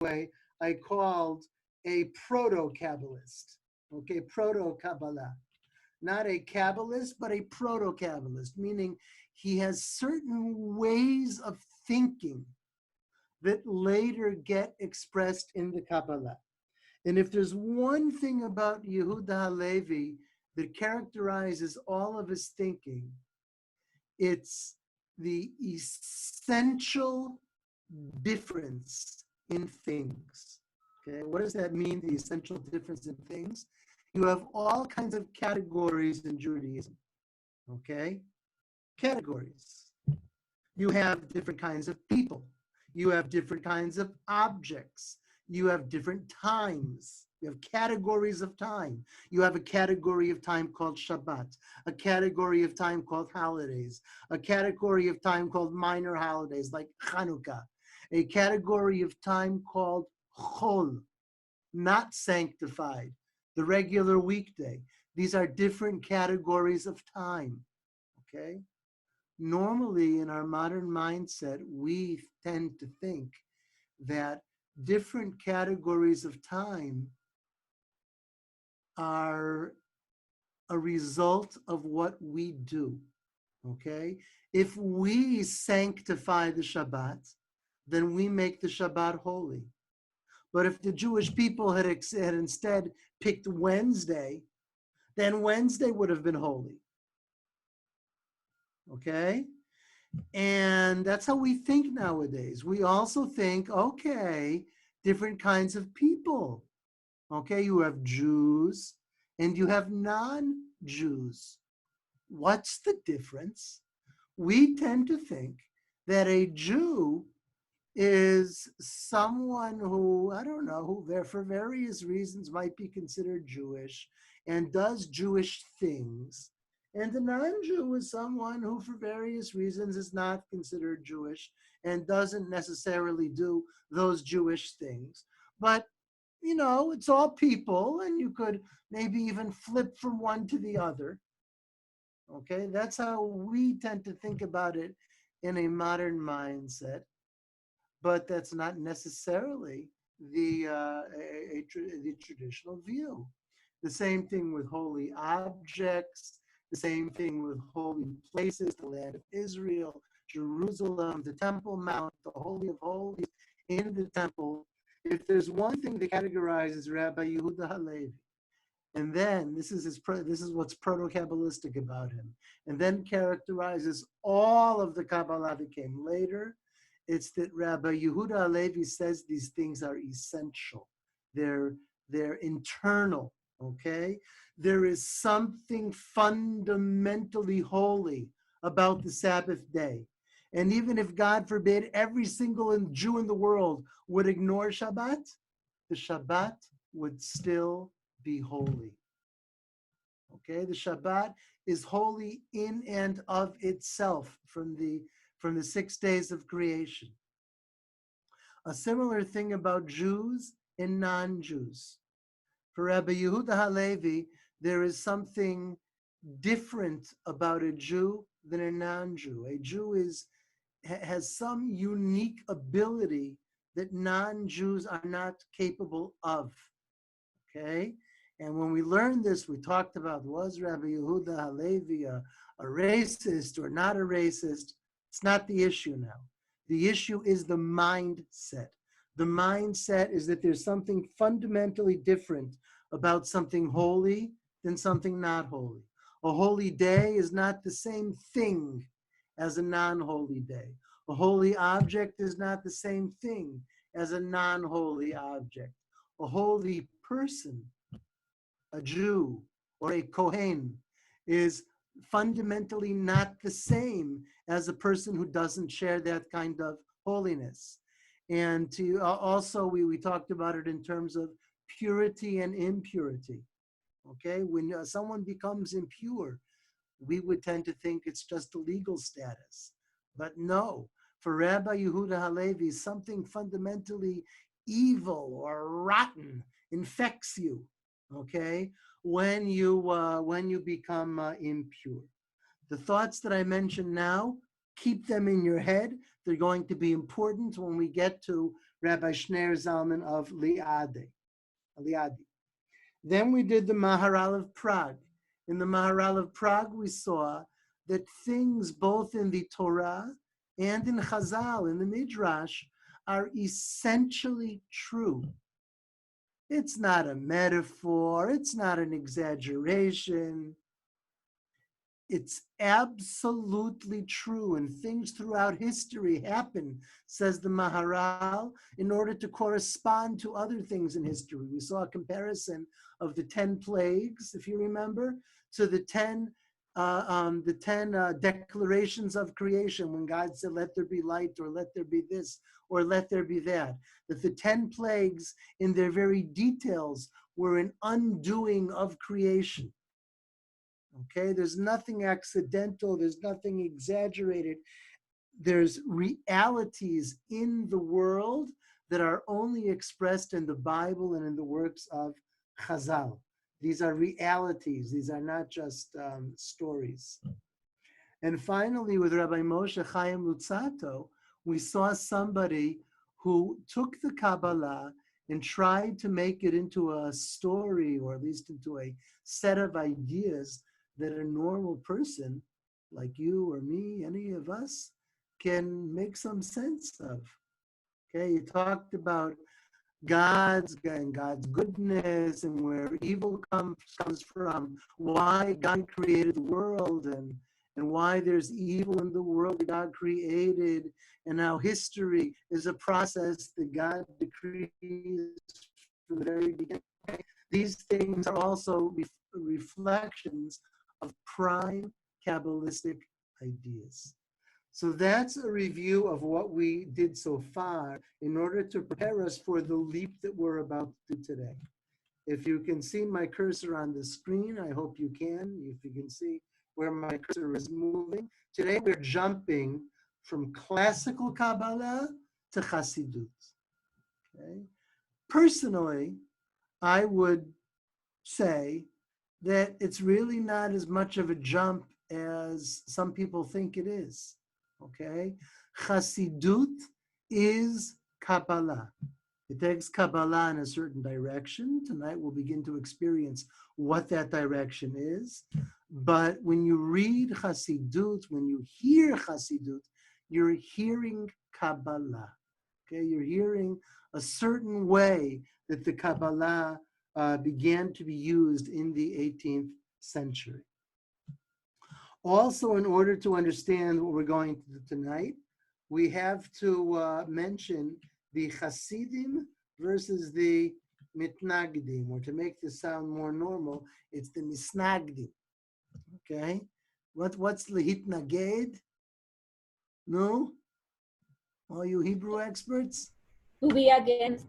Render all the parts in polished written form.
way, I called a proto-Kabbalist, okay, proto-Kabbalah. Not a Kabbalist, but a proto-Kabbalist, meaning he has certain ways of thinking that later get expressed in the Kabbalah. And if there's one thing about Yehuda Halevi that characterizes all of his thinking, it's the essential difference in things. Okay, what does that mean, the essential difference in things? You have all kinds of categories in Judaism. Okay, categories. You have different kinds of people. You have different kinds of objects. You have different times. You have categories of time. You have a category of time called Shabbat, a category of time called holidays, a category of time called minor holidays like Hanukkah, a category of time called Chol, not sanctified, the regular weekday. These are different categories of time, okay? Normally, in our modern mindset, we tend to think that different categories of time are a result of what we do, okay? If we sanctify the Shabbat, then we make the Shabbat holy. But if the Jewish people had instead picked Wednesday, then Wednesday would have been holy, okay? And that's how we think nowadays. We also think, okay, different kinds of people. Okay, you have Jews and you have non-Jews. What's the difference? We tend to think that a Jew is someone who, I don't know, who there for various reasons might be considered Jewish and does Jewish things. And a non-Jew is someone who for various reasons is not considered Jewish and doesn't necessarily do those Jewish things. But, you know, it's all people, and you could maybe even flip from one to the other. Okay, that's how we tend to think about it in a modern mindset. But that's not necessarily the traditional view. The same thing with holy objects, the same thing with holy places, the land of Israel, Jerusalem, the Temple Mount, the Holy of Holies in the temple. If there's one thing that categorizes Rabbi Yehuda Halevi, and then this is what's proto-Kabbalistic about him, and then characterizes all of the Kabbalah that came later, it's that Rabbi Yehuda Halevi says these things are essential. They're internal, okay? There is something fundamentally holy about the Sabbath day. And even if, God forbid, every single Jew in the world would ignore Shabbat, the Shabbat would still be holy. Okay, the Shabbat is holy in and of itself from the 6 days of creation. A similar thing about Jews and non-Jews. For Rabbi Yehuda Halevi, there is something different about a Jew than a non-Jew. A Jew has some unique ability that non-Jews are not capable of. Okay? And when we learned this, we talked about, was Rabbi Yehuda Halevi a racist or not a racist? It's not the issue now. The issue is the mindset. The mindset is that there's something fundamentally different about something holy than something not holy. A holy day is not the same thing as a non-holy day. A holy object is not the same thing as a non-holy object. A holy person, a Jew or a Kohen, is fundamentally not the same as a person who doesn't share that kind of holiness. And also, we talked about it in terms of purity and impurity. Okay, when someone becomes impure, we would tend to think it's just a legal status. But no, for Rabbi Yehuda Halevi, something fundamentally evil or rotten infects you, okay, when you become impure. The thoughts that I mentioned now, keep them in your head. They're going to be important when we get to Rabbi Shneur Zalman of Liadi. Then we did the Maharal of Prague. In the Maharal of Prague, we saw that things both in the Torah and in Chazal, in the Midrash, are essentially true. It's not a metaphor, it's not an exaggeration. It's absolutely true, and things throughout history happen, says the Maharal, in order to correspond to other things in history. We saw a comparison of the 10 plagues, if you remember, to the 10 declarations of creation when God said, let there be light, or let there be this, or let there be that. That the 10 plagues in their very details were an undoing of creation. Okay, there's nothing accidental, there's nothing exaggerated. There's realities in the world that are only expressed in the Bible and in the works of Chazal. These are realities, these are not just stories. And finally, with Rabbi Moshe Chaim Luzzatto, we saw somebody who took the Kabbalah and tried to make it into a story, or at least into a set of ideas that a normal person like you or me, any of us, can make some sense of. Okay, you talked about God's goodness and where evil comes from, why God created the world, and why there's evil in the world that God created, and how history is a process that God decrees from the very beginning. These things are also reflections of prime Kabbalistic ideas. So that's a review of what we did so far in order to prepare us for the leap that we're about to do today. If you can see my cursor on the screen, I hope you can. If you can see where my cursor is moving. Today we're jumping from classical Kabbalah to Chassidut. Okay? Personally, I would say that it's really not as much of a jump as some people think it is. Okay? Chassidut is Kabbalah. It takes Kabbalah in a certain direction. Tonight we'll begin to experience what that direction is. But when you read Chassidut, when you hear Chassidut, you're hearing Kabbalah. Okay? You're hearing a certain way that the Kabbalah began to be used in the 18th century. Also, in order to understand what we're going to do tonight, we have to mention the Hasidim versus the Mitnagdim, or to make this sound more normal, it's the Misnagdim. Okay? What's the Hitnaged? No? All you Hebrew experts? To be against,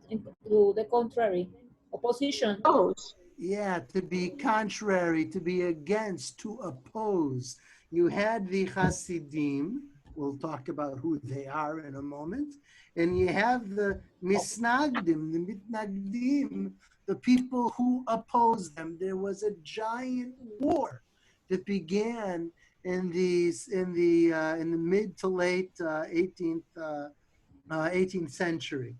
to the contrary, opposition. Oh, Yeah, to be contrary, to be against, to oppose. You had the Hasidim, we'll talk about who they are in a moment, and you have the Misnagdim, the Mitnagdim, the people who oppose them. There was a giant war that began in the mid to late 18th century.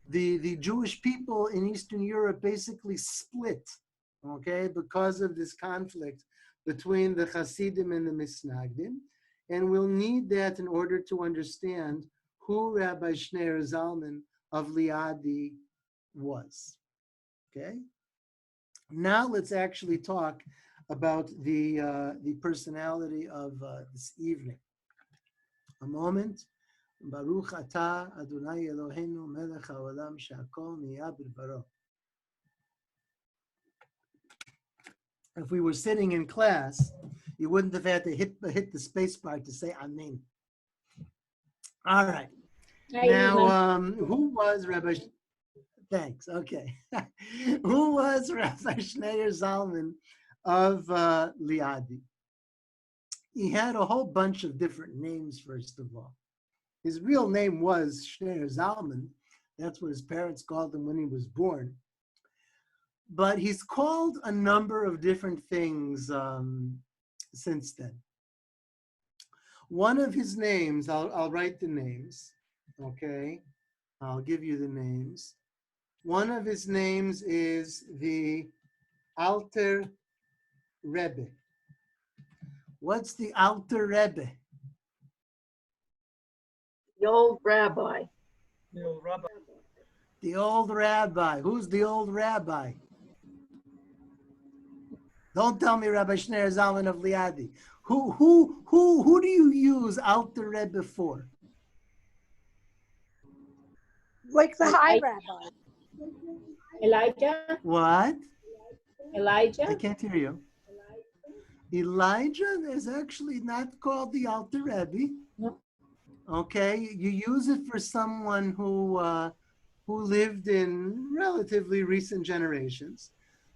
The Jewish people in Eastern Europe basically split, okay, because of this conflict between the Hasidim and the Misnagdim. And we'll need that in order to understand who Rabbi Shneur Zalman of Liadi was. Okay? Now let's actually talk about the personality of this evening. A moment. Baruch atah Adonai Eloheinu melech haolam she'akol niyah b'dbaro. If we were sitting in class, you wouldn't have had to hit the space bar to say Amen. All right. Now, who was Rabbi? Thanks. Okay. Who was Rabbi Shneur Zalman of Liadi? He had a whole bunch of different names, first of all. His real name was Shneur Zalman. That's what his parents called him when he was born. But he's called a number of different things since then. One of his names, I'll write the names, okay? I'll give you the names. One of his names is the Alter Rebbe. What's the Alter Rebbe? The old rabbi. The old rabbi. Who's the old rabbi? Don't tell me Rabbi Shneur Zalman of Liadi. Who do you use Alter Rebbe for? Like the high rabbi. Elijah? What? Elijah? I can't hear you. Elijah is actually not called the Alter Rebbe. No. Okay, you use it for someone who lived in relatively recent generations.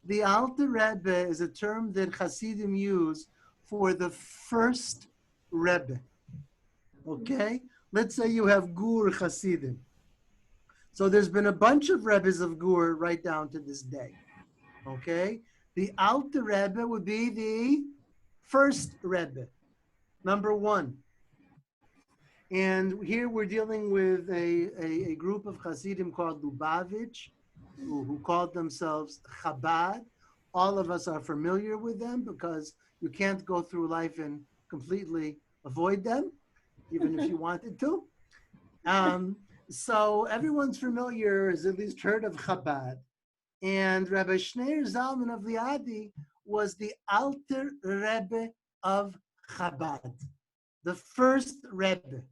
The Alter Rebbe is a term that Hasidim use for the first Rebbe. Okay, let's say you have Gur Hasidim. So there's been a bunch of Rebbes of Gur right down to this day. Okay, the Alter Rebbe would be the first Rebbe, number one. And here we're dealing with a group of Hasidim called Lubavitch, who called themselves Habad. All of us are familiar with them because you can't go through life and completely avoid them, even if you wanted to. So everyone's familiar, has at least heard of Chabad. And Rabbi Shneur Zalman of Liadi was the Alter Rebbe of Chabad, the first Rebbe.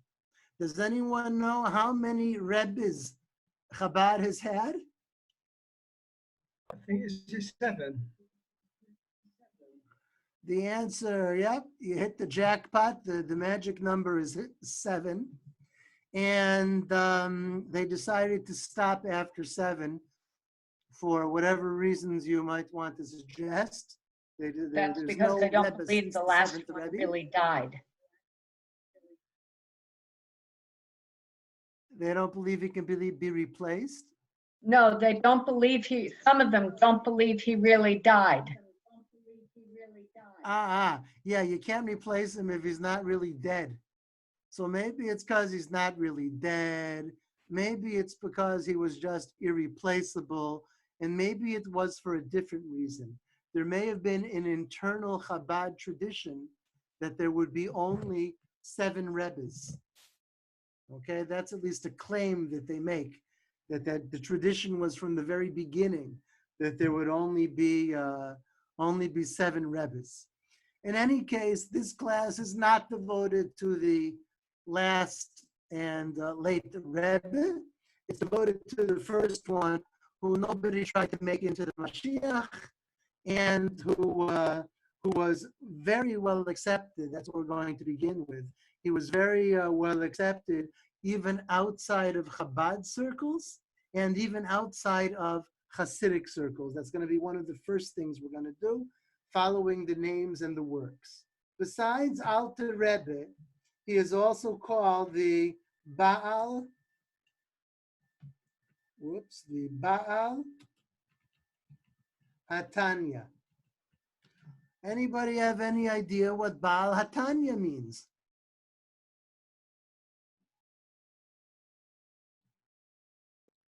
Does anyone know how many Rebbes Chabad has had? I think it's 7. The answer, yep, you hit the jackpot. The magic number is 7. And they decided to stop after 7 for whatever reasons you might want to suggest. That's because they don't believe the last one really died. They don't believe he can be replaced? No, they don't believe some of them don't believe he really died. Yeah, you can't replace him if he's not really dead. So maybe it's because he's not really dead. Maybe it's because he was just irreplaceable. And maybe it was for a different reason. There may have been an internal Chabad tradition that there would be only 7 Rebbes. Okay, that's at least a claim that they make, that the tradition was from the very beginning, that there would only be 7 Rebbes. In any case, this class is not devoted to the last and late Rebbe. It's devoted to the first one, who nobody tried to make into the Mashiach, and who was very well accepted. That's what we're going to begin with. He was very well accepted, even outside of Chabad circles, and even outside of Hasidic circles. That's going to be one of the first things we're going to do, following the names and the works. Besides Alter Rebbe, he is also called the Baal Hatanya. Anybody have any idea what Baal Hatanya means?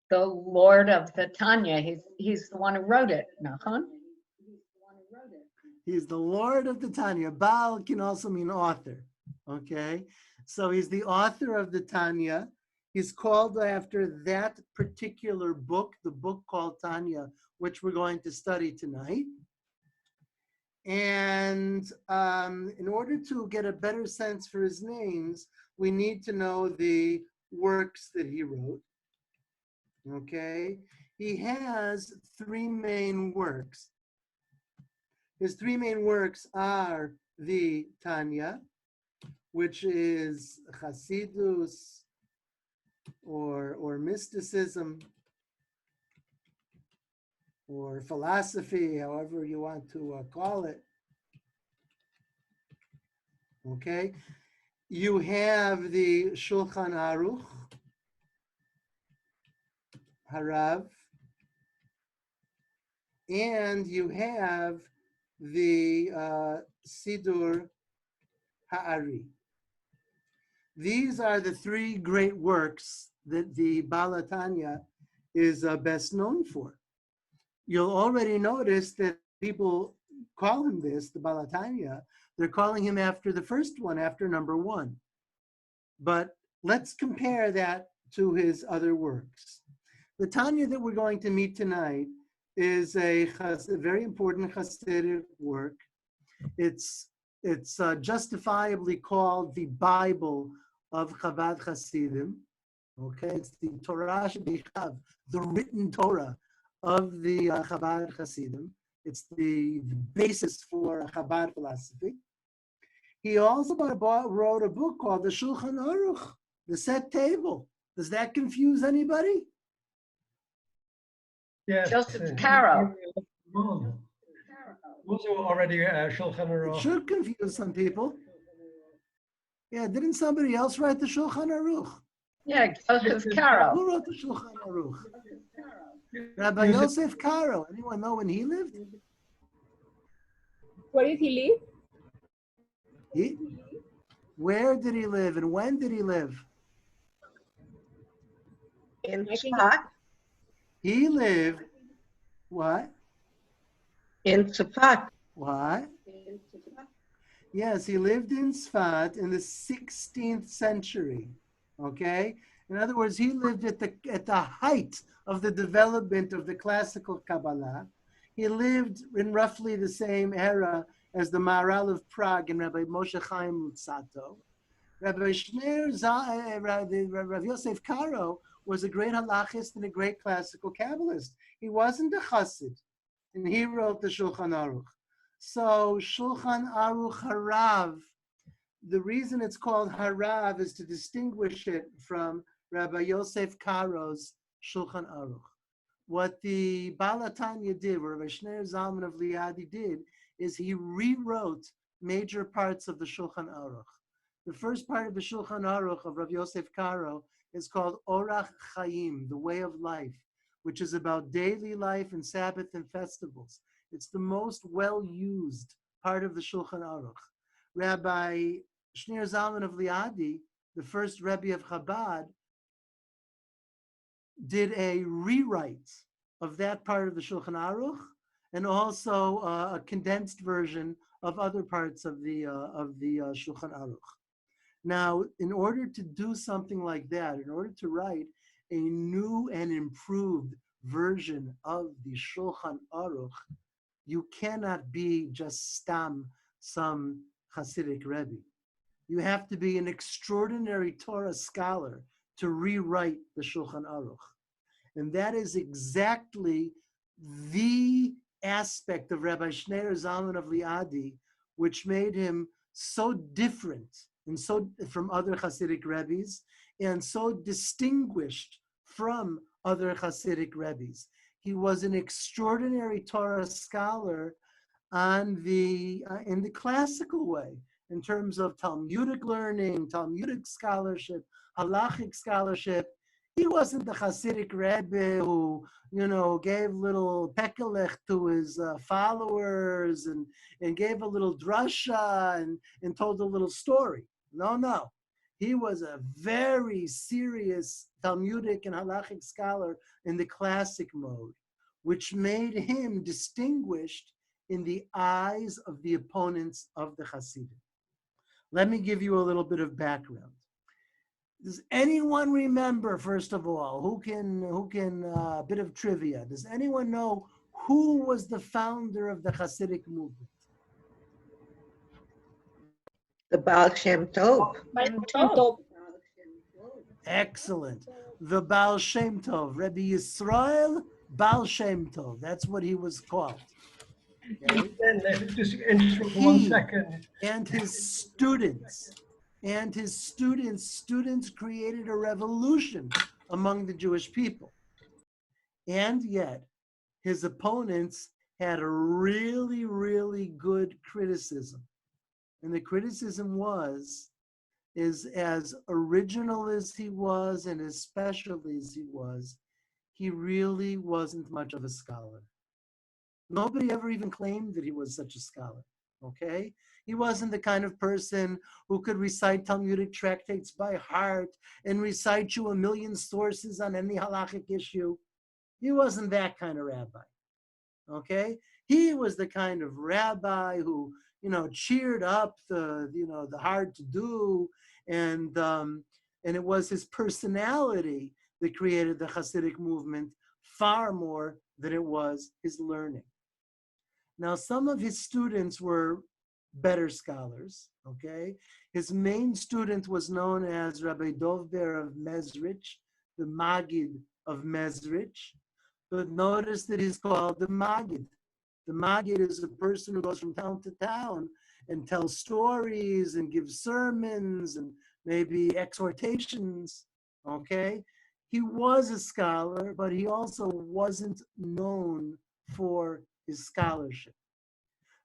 The Lord of the Tanya, he's the one who wrote it, Nachon? He's the Lord of the Tanya. Baal can also mean author, okay? So he's the author of the Tanya. He's called after that particular book, the book called Tanya, which we're going to study tonight. And in order to get a better sense for his names, we need to know the works that he wrote. Okay, he has 3 main works. His 3 main works are the Tanya, which is Hasidus or mysticism or philosophy, however you want to call it. Okay, you have the Shulchan Aruch, Harav, and you have the Sidur Ha'ari. These are the 3 great works that the Balatanya is best known for. You'll already notice that people call him this, the Balatanya. They're calling him after the first one, after number 1. But let's compare that to his other works. The Tanya that we're going to meet tonight is a very important Hasidic work. It's justifiably called the Bible of Chabad Hasidim. Okay, it's the Torah Shebichav, the written Torah of the Chabad Hasidim. It's the basis for Chabad philosophy. He also wrote a book called the Shulchan Aruch, the set table. Does that confuse anybody? Yes. Joseph Caro. Also already Shulchan It Aruch. should confuse some people. Yeah, didn't somebody else write the Shulchan Aruch? Yeah, Joseph Caro. Who wrote the Shulchan Aruch? Rabbi Yosef Karo. Anyone know when he lived? Where did he live? Where did he live and when did he live? In I think- Tzfat. He lived, what? In Tzfat. What? Yes, he lived in Sfat in the 16th century. Okay? In other words, he lived at the height of the development of the classical Kabbalah. He lived in roughly the same era as the Maharal of Prague and Rabbi Moshe Chaim Lutzato. Rabbi Shneur, Rav Yosef Karo was a great halachist and a great classical Kabbalist. He wasn't a chassid, and he wrote the Shulchan Aruch. So Shulchan Aruch Harav, the reason it's called Harav is to distinguish it from Rabbi Yosef Karo's Shulchan Aruch. What the Balatanya did, what Rabbi Shneur Zalman of Liadi did, is he rewrote major parts of the Shulchan Aruch. The first part of the Shulchan Aruch of Rabbi Yosef Karo is called Orach Chaim, the way of life, which is about daily life and Sabbath and festivals. It's the most well-used part of the Shulchan Aruch. Rabbi Shneur Zalman of Liadi, the first Rebbe of Habad, did a rewrite of that part of the Shulchan Aruch, and also a condensed version of other parts of the Shulchan Aruch. Now, in order to do something like that, in order to write a new and improved version of the Shulchan Aruch, you cannot be just stam some Hasidic Rebbe. You have to be an extraordinary Torah scholar to rewrite the Shulchan Aruch. And that is exactly the aspect of Rabbi Shneur Zalman of Liadi, which made him so different and so from other Hasidic Rebbes, and so distinguished from other Hasidic Rebbes. He was an extraordinary Torah scholar in the classical way, in terms of Talmudic learning, Talmudic scholarship, halachic scholarship. He wasn't the Hasidic Rebbe who, gave little pekelech to his followers and gave a little drasha and told a little story. No. He was a very serious Talmudic and halachic scholar in the classic mode, which made him distinguished in the eyes of the opponents of the Hasidim. Let me give you a little bit of background. Does anyone remember, first of all, who can a bit of trivia? Does anyone know who was the founder of the Hasidic movement? The Baal Shem Tov. Excellent. The Baal Shem Tov, Rebbe Yisrael Baal Shem Tov. That's what he was called. Okay? Then just interrupt for 1 second. And his students created a revolution among the Jewish people. And yet, his opponents had a really, really good criticism. And the criticism is as original as he was and as special as he was, he really wasn't much of a scholar. Nobody ever even claimed that he was such a scholar. okay? He wasn't the kind of person who could recite Talmudic tractates by heart and recite you 1,000,000 sources on any halachic issue. He wasn't that kind of rabbi, okay? He was the kind of rabbi who, cheered up the hard to do, and it was his personality that created the Hasidic movement far more than it was his learning. Now, some of his students were better scholars, okay? His main student was known as Rabbi Dovber of Mezrich, the Maggid of Mezrich. But notice that he's called the Maggid. The Maggid is a person who goes from town to town and tells stories and gives sermons and maybe exhortations, okay? He was a scholar, but he also wasn't known for his scholarship.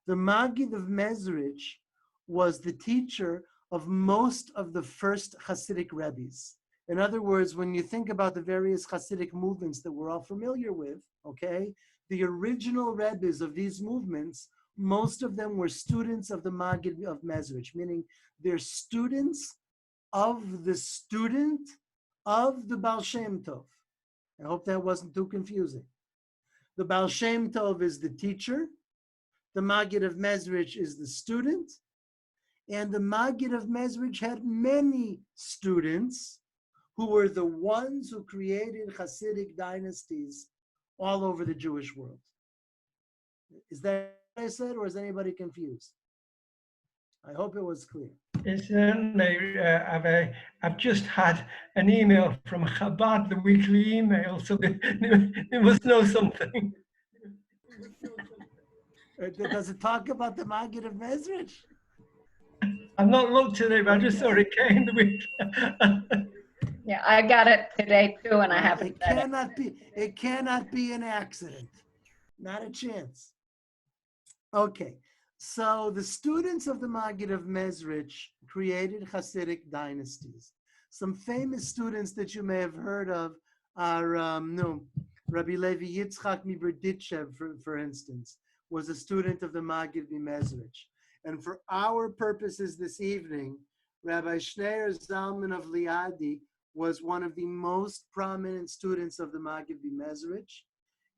The Maggid of Mezrich was the teacher of most of the first Hasidic Rebbes. In other words, when you think about the various Hasidic movements that we're all familiar with, okay, the original Rebbes of these movements, most of them were students of the Maggid of Mezrich, meaning they're students of the student of the Baal Shem Tov. I hope that wasn't too confusing. The Baal Shem Tov is the teacher, the Maggid of Mezrich is the student, and the Maggid of Mezrich had many students who were the ones who created Hasidic dynasties all over the Jewish world. Is that what I said, or is anybody confused? I hope it was clear. Certainly, I've just had an email from Habad, the weekly email, so they must know something. Does it talk about the Maggid of Mezrich? I've not looked at it, but I just saw it came the week. Yeah, I got it today too, and I haven't read it. It cannot be an accident. Not a chance. Okay, so the students of the Maggid of Mezrich created Hasidic dynasties. Some famous students that you may have heard of are Rabbi Levi Yitzchak Miberditchev, for instance, was a student of the Maggid of Mezrich. And for our purposes this evening, Rabbi Shneur Zalman of Liadi was one of the most prominent students of the Maggid of Mezrich.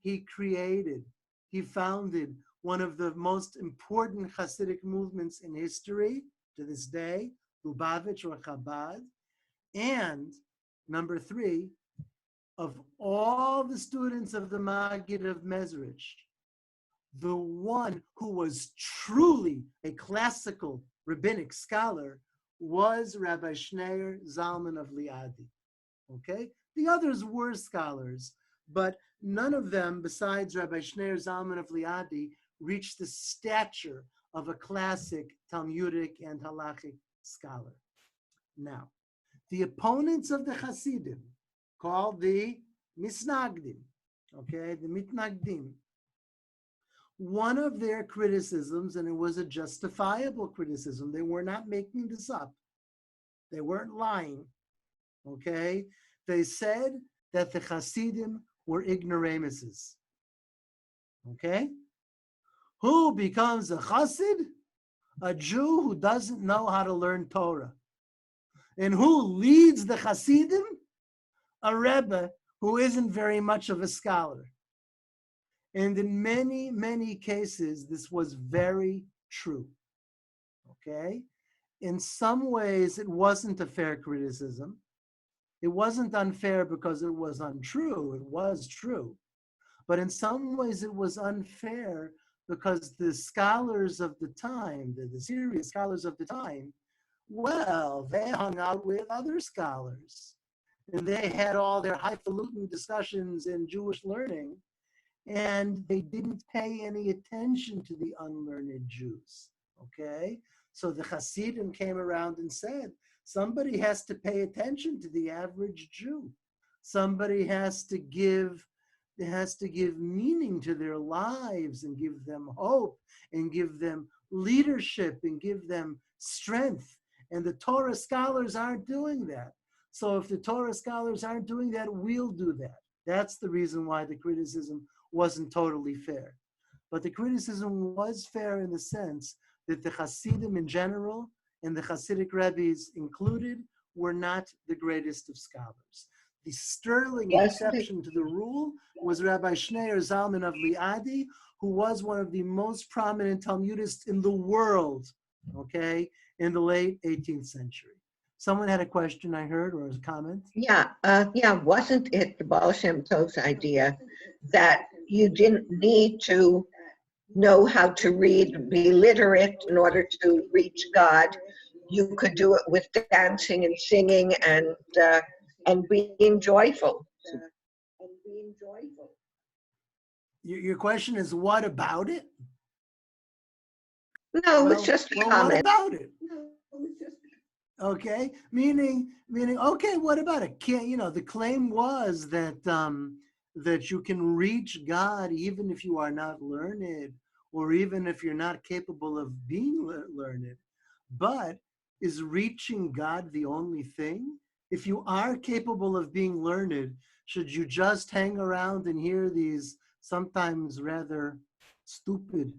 He founded one of the most important Hasidic movements in history to this day, Lubavitch or Habad. And number 3, of all the students of the Maggid of Mezrich, the one who was truly a classical rabbinic scholar was Rabbi Shneur Zalman of Liadi. Okay? The others were scholars, but none of them, besides Rabbi Shneur Zalman of Liadi, reached the stature of a classic Talmudic and halachic scholar. Now, the opponents of the Hasidim, called the Misnagdim, okay, the Mitnagdim, one of their criticisms, and it was a justifiable criticism, they were not making this up, they weren't lying, okay? They said that the Hasidim were ignoramuses, okay? Who becomes a Hasid? A Jew who doesn't know how to learn Torah. And who leads the Hasidim? A Rebbe who isn't very much of a scholar. And in many, many cases, this was very true, okay? In some ways, it wasn't a fair criticism. It wasn't unfair because it was untrue. It was true. But in some ways, it was unfair because the scholars of the time, the serious scholars of the time, well, they hung out with other scholars. And they had all their highfalutin discussions in Jewish learning, and they didn't pay any attention to the unlearned Jews, okay? So the Hasidim came around and said, somebody has to pay attention to the average Jew. Somebody has to give meaning to their lives and give them hope and give them leadership and give them strength. And the Torah scholars aren't doing that. So if the Torah scholars aren't doing that, we'll do that. That's the reason why the criticism wasn't totally fair. But the criticism was fair in the sense that the Hasidim in general and the Hasidic Rebbes included were not the greatest of scholars. The sterling exception to the rule was Rabbi Shneur Zalman of Liadi, who was one of the most prominent Talmudists in the world, okay, in the late 18th century. Someone had a question, I heard, or a comment? Yeah, wasn't it the Baal Shem Tov's idea that you didn't need to know how to read, be literate in order to reach God? You could do it with dancing and singing and being joyful. Your question is, what about it? No, it's just a what comment. about it? Okay, meaning, okay, what about it? The claim was that that you can reach God even if you are not learned, or even if you're not capable of being learned. But is reaching God the only thing? If you are capable of being learned, should you just hang around and hear these sometimes rather stupid,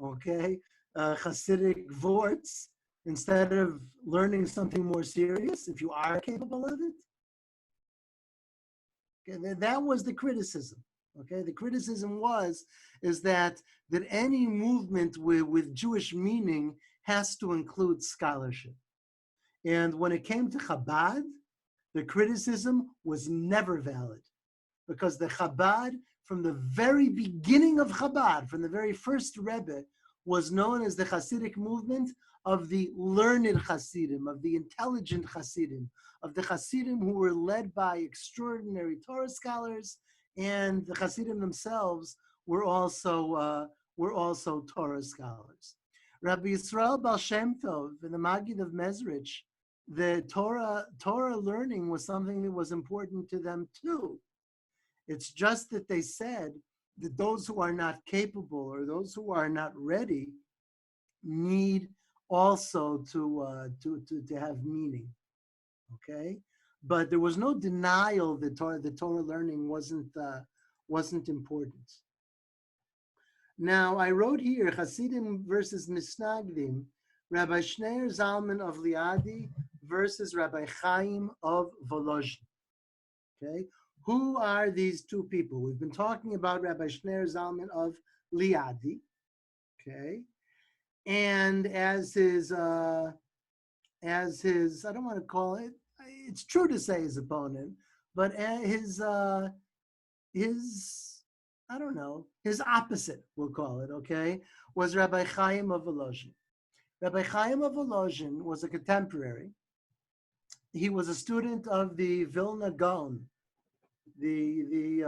okay, Hasidic vorts, instead of learning something more serious, if you are capable of it? Okay, that was the criticism. Okay, the criticism is that any movement with Jewish meaning has to include scholarship. And when it came to Habad, the criticism was never valid, because the Habad, from the very beginning of Habad, from the very first Rebbe, was known as the Hasidic movement of the learned Hasidim, of the intelligent Hasidim, of the Hasidim who were led by extraordinary Torah scholars, and the Hasidim themselves were also Torah scholars. Rabbi Yisrael Baal Shem Tov in the Maggid of Mezrich, the Torah learning was something that was important to them too. It's just that they said that those who are not capable or those who are not ready need also to have meaning. Okay, but there was no denial that the Torah learning wasn't important. Now I wrote here Hasidim versus Misnagdim, Rabbi Shneur Zalman of Liadi versus Rabbi Chaim of Volozhin. Okay, who are these two people? We've been talking about Rabbi Shneur Zalman of Liadi. Okay, and as his I don't want to call it, it's true to say his opponent, but his I don't know, his opposite, we'll call it, okay, was Rabbi Chaim of Volozhin. Rabbi Chaim of Volozhin was a contemporary. He was a student of the Vilna Gaon, the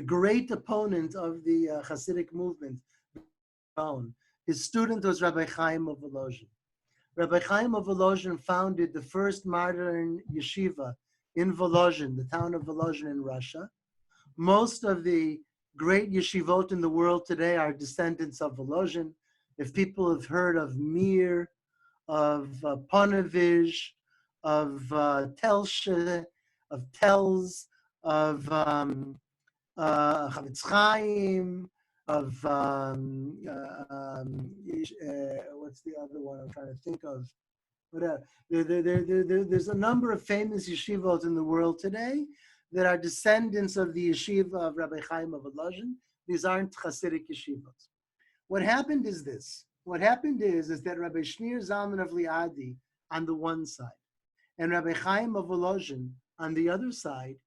great opponent of the Hasidic movement. His student was Rabbi Chaim of Volozhin. Rabbi Chaim of Volozhin founded the first modern yeshiva in Volozhin, the town of Volozhin in Russia. Most of the great yeshivot in the world today are descendants of Volozhin. If people have heard of Mir, of Ponevezh, of Telshe, of Telz, of Chavetz Chaim, of what's the other one I'm trying to think of? Whatever. There's a number of famous yeshivot in the world today that are descendants of the yeshiva of Rabbi Chaim of Volozhin. These aren't Hasidic yeshivot. What happened is this. What happened is that Rabbi Shneur Zalman of Liadi on the one side and Rabbi Chaim of Volozhin on the other side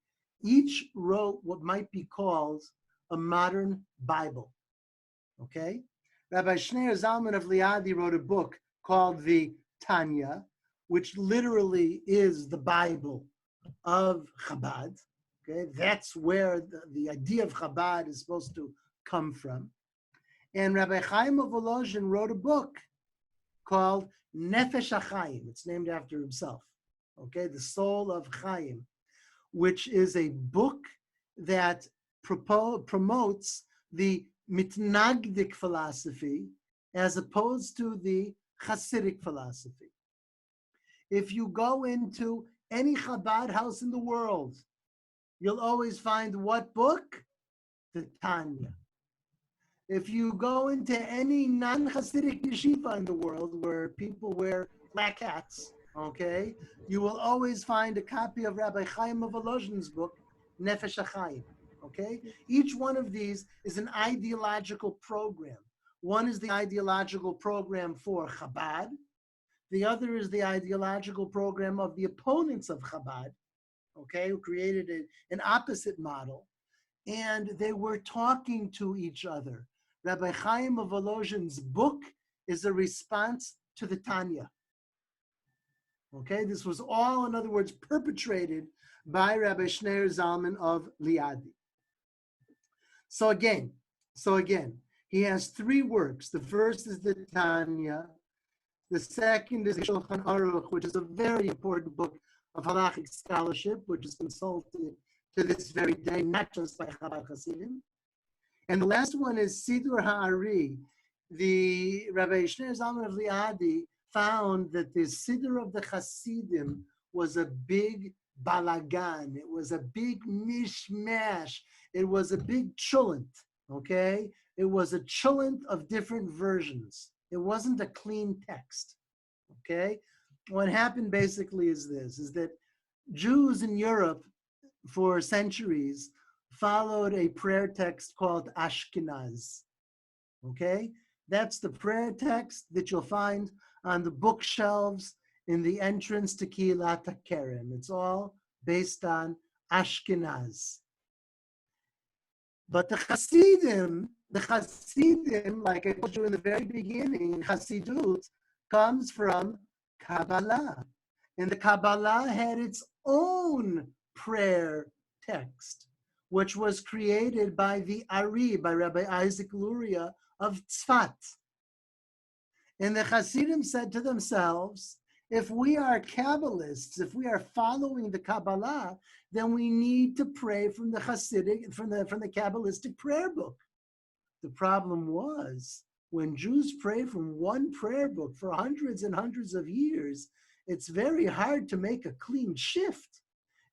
each wrote what might be called a modern Bible. Okay? Rabbi Shneur Zalman of Liadi wrote a book called the Tanya, which literally is the Bible of Chabad. Okay, that's where the idea of Chabad is supposed to come from. And Rabbi Chaim of Volozhin wrote a book called Nefesh HaChaim. It's named after himself. Okay, the soul of Chaim, which is a book that promotes the mitnagdik philosophy as opposed to the Hasidic philosophy. If you go into any Chabad house in the world, you'll always find what book? The Tanya. If you go into any non-Hasidic yeshiva in the world where people wear black hats, okay, you will always find a copy of Rabbi Chaim of Volozhin's book, Nefesh HaChaim, okay? Each one of these is an ideological program. One is the ideological program for Chabad. The other is the ideological program of the opponents of Chabad, okay, who created an opposite model. And they were talking to each other. Rabbi Chaim of Volozhin's book is a response to the Tanya. Okay, this was all, in other words, perpetrated by Rabbi Shneur Zalman of Liadi. So again, he has three works. The first is the Tanya. The second is the Shulchan Aruch, which is a very important book of halachic scholarship, which is consulted to this very day, not just by Chabad Hasidim. And the last one is Sidur Ha'ari. The Rabbi Shneur Zalman of Liadi found that the Siddur of the Hasidim was a big balagan. It was a big mishmash. It was a big chulant, okay? It was a chulant of different versions. It wasn't a clean text, okay? What happened basically is this, is that Jews in Europe for centuries followed a prayer text called Ashkenaz, okay? That's the prayer text that you'll find on the bookshelves in the entrance to Kihilat HaKerem. It's all based on Ashkenaz. But the Hasidim, like I told you in the very beginning, Hasidut comes from Kabbalah. And the Kabbalah had its own prayer text, which was created by the Ari, by Rabbi Isaac Luria of Tzfat. And the Hasidim said to themselves, if we are Kabbalists, if we are following the Kabbalah, then we need to pray from the Hasidic, from the Kabbalistic prayer book. The problem was, when Jews pray from one prayer book for hundreds and hundreds of years, it's very hard to make a clean shift.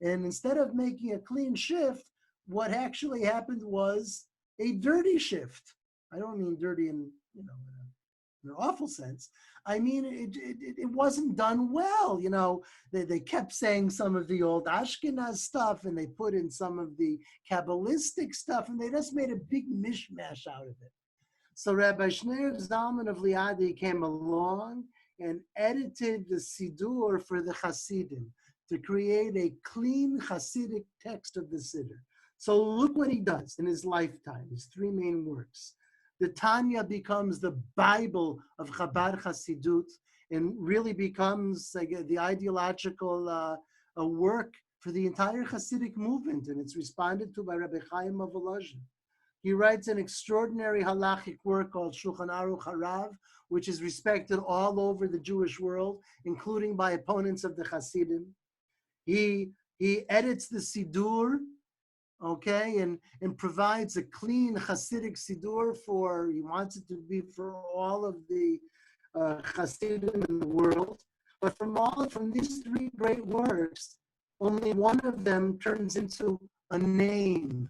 And instead of making a clean shift, what actually happened was a dirty shift. I don't mean dirty in an awful sense. I mean, it wasn't done well. You know, they kept saying some of the old Ashkenaz stuff, and they put in some of the Kabbalistic stuff, and they just made a big mishmash out of it. So Rabbi Shneur Zalman of Liadi came along and edited the Siddur for the Hasidim to create a clean Hasidic text of the Siddur. So look what he does in his lifetime, his three main works. The Tanya becomes the Bible of Chabad Hasidut and really becomes the ideological work for the entire Hasidic movement, and it's responded to by Rabbi Chaim of Volozhin. He writes an extraordinary halachic work called Shulchan Aruch Harav, which is respected all over the Jewish world, including by opponents of the Hasidim. He edits the Siddur, okay, and provides a clean Hasidic Siddur he wants it to be for all of the Hasidim in the world. But from these three great works, only one of them turns into a name,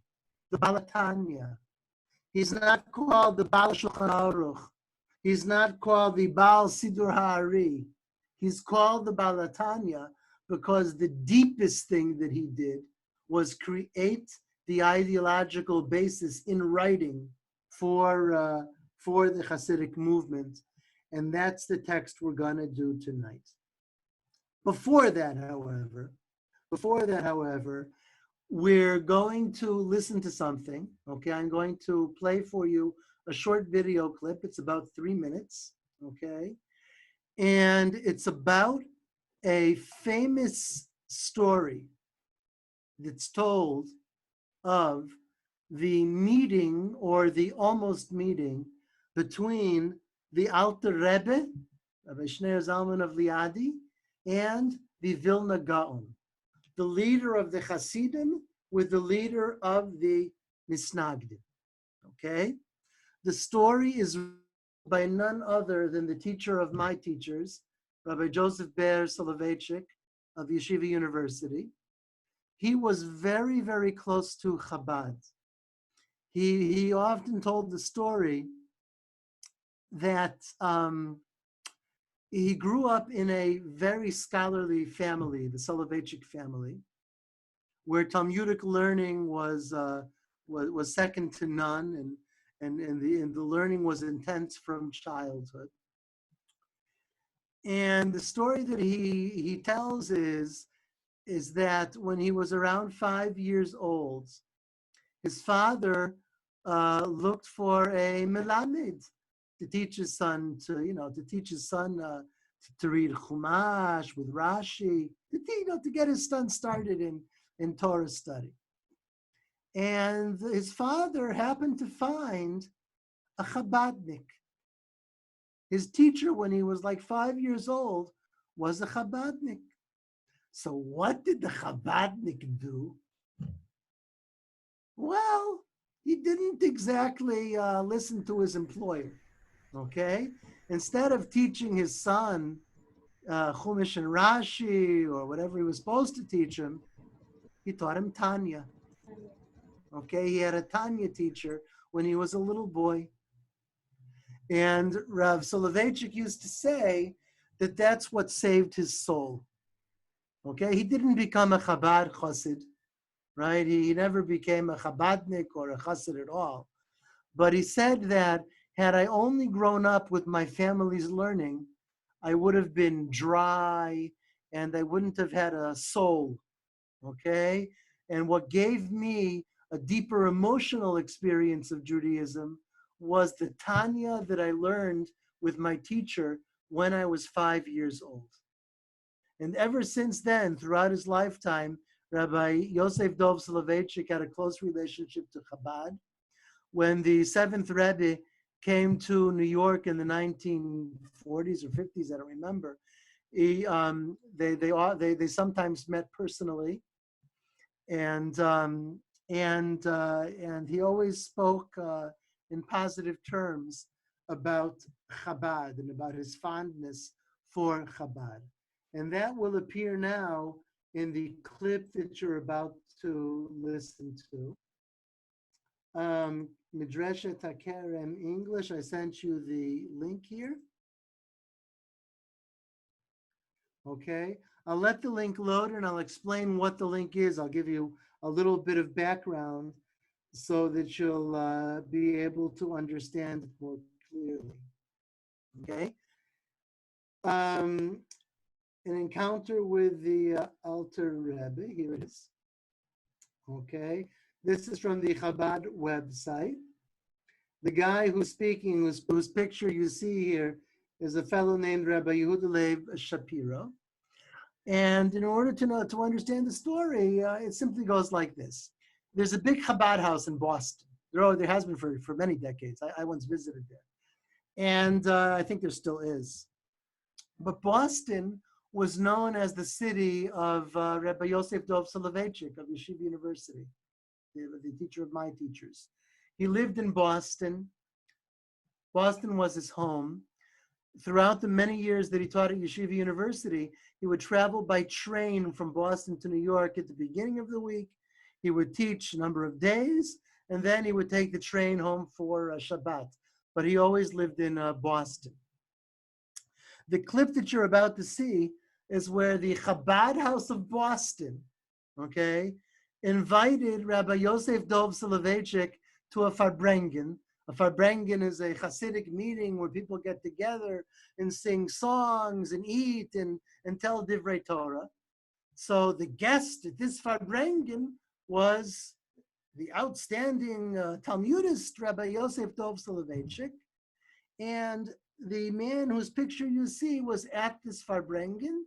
the Balatanya. He's not called the Baal Shulchan Aruch. He's not called the Baal Sidur Ha'ari. He's called the Balatanya because the deepest thing that he did was create the ideological basis in writing for the Hasidic movement. And that's the text we're going to do tonight. Before that, however, we're going to listen to something. Okay, I'm going to play for you a short video clip. It's about 3 minutes. Okay, and it's about a famous story that's told of the meeting or the almost meeting between the Alter Rebbe, Rabbi Shneur Zalman of Liadi, and the Vilna Gaon, the leader of the Hasidim with the leader of the Misnagdim. Okay? The story is by none other than the teacher of my teachers, Rabbi Joseph Ber Soloveitchik of Yeshiva University. He was very, very close to Chabad. he often told the story that he grew up in a very scholarly family, the Soloveitchik family, where Talmudic learning was second to none, and the learning was intense from childhood. And the story that he tells is that when he was around 5 years old, his father looked for a melamed to teach his son to read Chumash with Rashi, to get his son started in Torah study. And his father happened to find a Chabadnik. His teacher, when he was like 5 years old, was a Chabadnik. So what did the Chabadnik do? Well, he didn't exactly listen to his employer, okay? Instead of teaching his son Chumash and Rashi or whatever he was supposed to teach him, he taught him Tanya, okay? He had a Tanya teacher when he was a little boy. And Rav Soloveitchik used to say that that's what saved his soul, okay? He didn't become a Chabad chassid, right? He never became a Chabadnik or a chassid at all. But he said that had I only grown up with my family's learning, I would have been dry and I wouldn't have had a soul, okay? And what gave me a deeper emotional experience of Judaism was the Tanya that I learned with my teacher when I was 5 years old. And ever since then, throughout his lifetime, Rabbi Yosef Dov Soloveitchik had a close relationship to Habad. When the seventh Rebbe came to New York in the 1940s or 50s, I don't remember, they sometimes met personally, and he always spoke in positive terms about Chabad and about his fondness for Chabad. And that will appear now in the clip that you're about to listen to. Midreshet HaKerem English, I sent you the link here. Okay, I'll let the link load and I'll explain what the link is. I'll give you a little bit of background so that you'll be able to understand it more clearly. Okay. An encounter with the Alter Rebbe, here it is. Okay, this is from the Chabad website. The guy who's speaking, whose picture you see here, is a fellow named Rabbi Yehuda Leib Shapiro. And in order to understand the story, it simply goes like this. There's a big Chabad house in Boston. There has been for many decades. I once visited there. And I think there still is. But Boston was known as the city of Rabbi Yosef Dov Soloveitchik of Yeshiva University, the teacher of my teachers. He lived in Boston. Boston was his home. Throughout the many years that he taught at Yeshiva University, he would travel by train from Boston to New York at the beginning of the week. He would teach a number of days, and then he would take the train home for Shabbat. But he always lived in Boston. The clip that you're about to see is where the Chabad House of Boston, okay, invited Rabbi Yosef Dov Soloveitchik to a Farbrengen. A Farbrengen is a Hasidic meeting where people get together and sing songs and eat and tell Divrei Torah. So the guest at this Farbrengen was the outstanding Talmudist Rabbi Yosef Dov Soloveitchik. And the man whose picture you see was at this Farbrengen,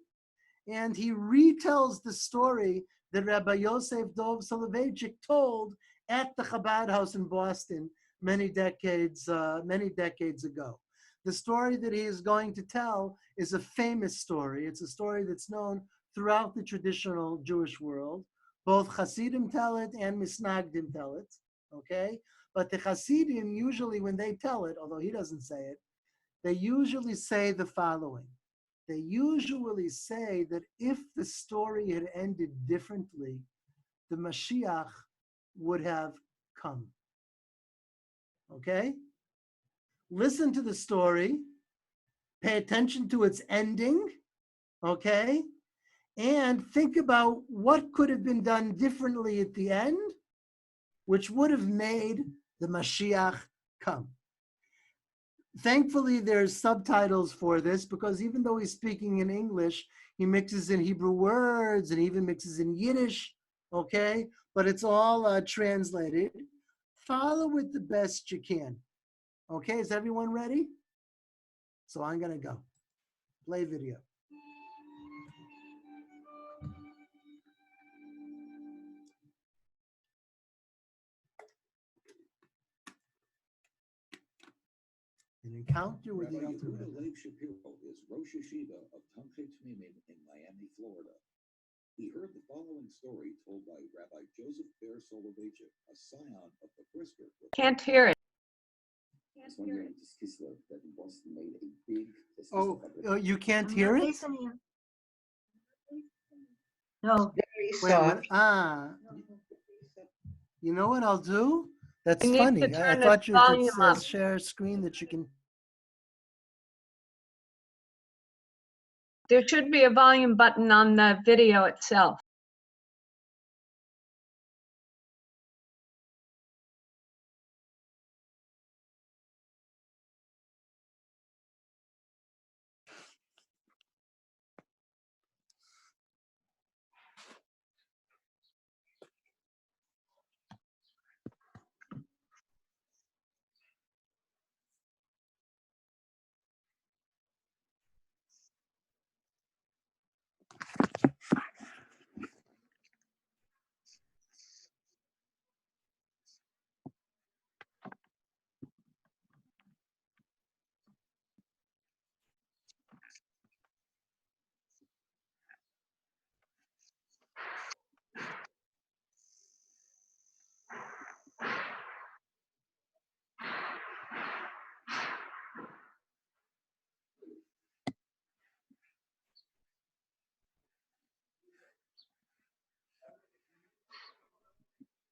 and he retells the story that Rabbi Yosef Dov Soloveitchik told at the Chabad house in Boston many decades ago. The story that he is going to tell is a famous story. It's a story that's known throughout the traditional Jewish world. Both Hasidim tell it and Misnagdim tell it, okay? But the Hasidim usually, when they tell it, although he doesn't say it, they usually say the following. They usually say that if the story had ended differently, the Mashiach would have come. Okay? Listen to the story, pay attention to its ending, okay? And think about what could have been done differently at the end, which would have made the Mashiach come. Thankfully, there's subtitles for this, because even though he's speaking in English, he mixes in Hebrew words and even mixes in Yiddish, okay? But it's all translated. Follow it the best you can. Okay, is everyone ready? So I'm gonna go. Play video. An encounter with the Rabbi ultimate. Yehuda Leib Shapiro is Rosh Hashiva of Tamchei Tmimim in Miami, Florida. He heard the following story told by Rabbi Joseph Ber Soloveitchik, a scion of the Brisker. Can't hear it. Oh, you can't hear it? No, very Wait, soft. You know what I'll do? That's You need funny. to I turn the thought you could volume up. share a screen that you can. There should be a volume button on the video itself.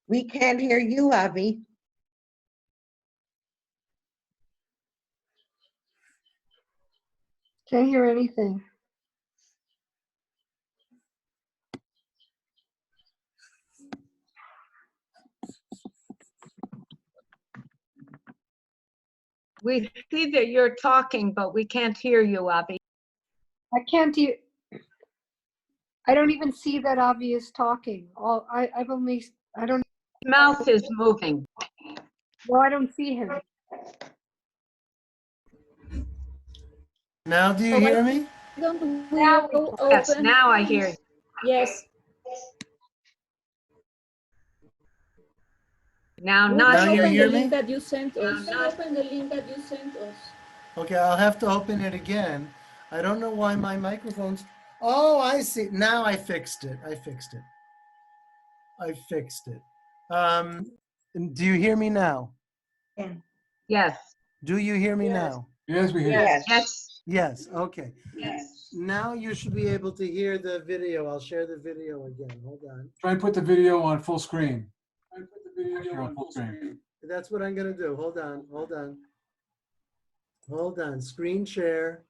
We can't hear you, Avi. Can't hear anything. We see that you're talking, but we can't hear you, Avi. I can't hear. I don't even see that Avi is talking. I don't, Mouth is moving. well, I don't see him. Now, do you So hear why me? don't we Now we open? Yes, now I hear you. Yes. Now We not Now can you open hear the me? link that you sent us. Open the link that you sent us. Okay, I'll have to open it again. I don't know why my microphone's. Oh, I see. Now I fixed it. I fixed it. Do you hear me now? Yes. Do you hear me now? Yes, we hear you. Yes. Yes. Yes. Okay. Yes. Now you should be able to hear the video. I'll share the video again. Hold on. Try and put the video on full screen. Share on full screen. That's what I'm gonna do. Hold on. Screen share.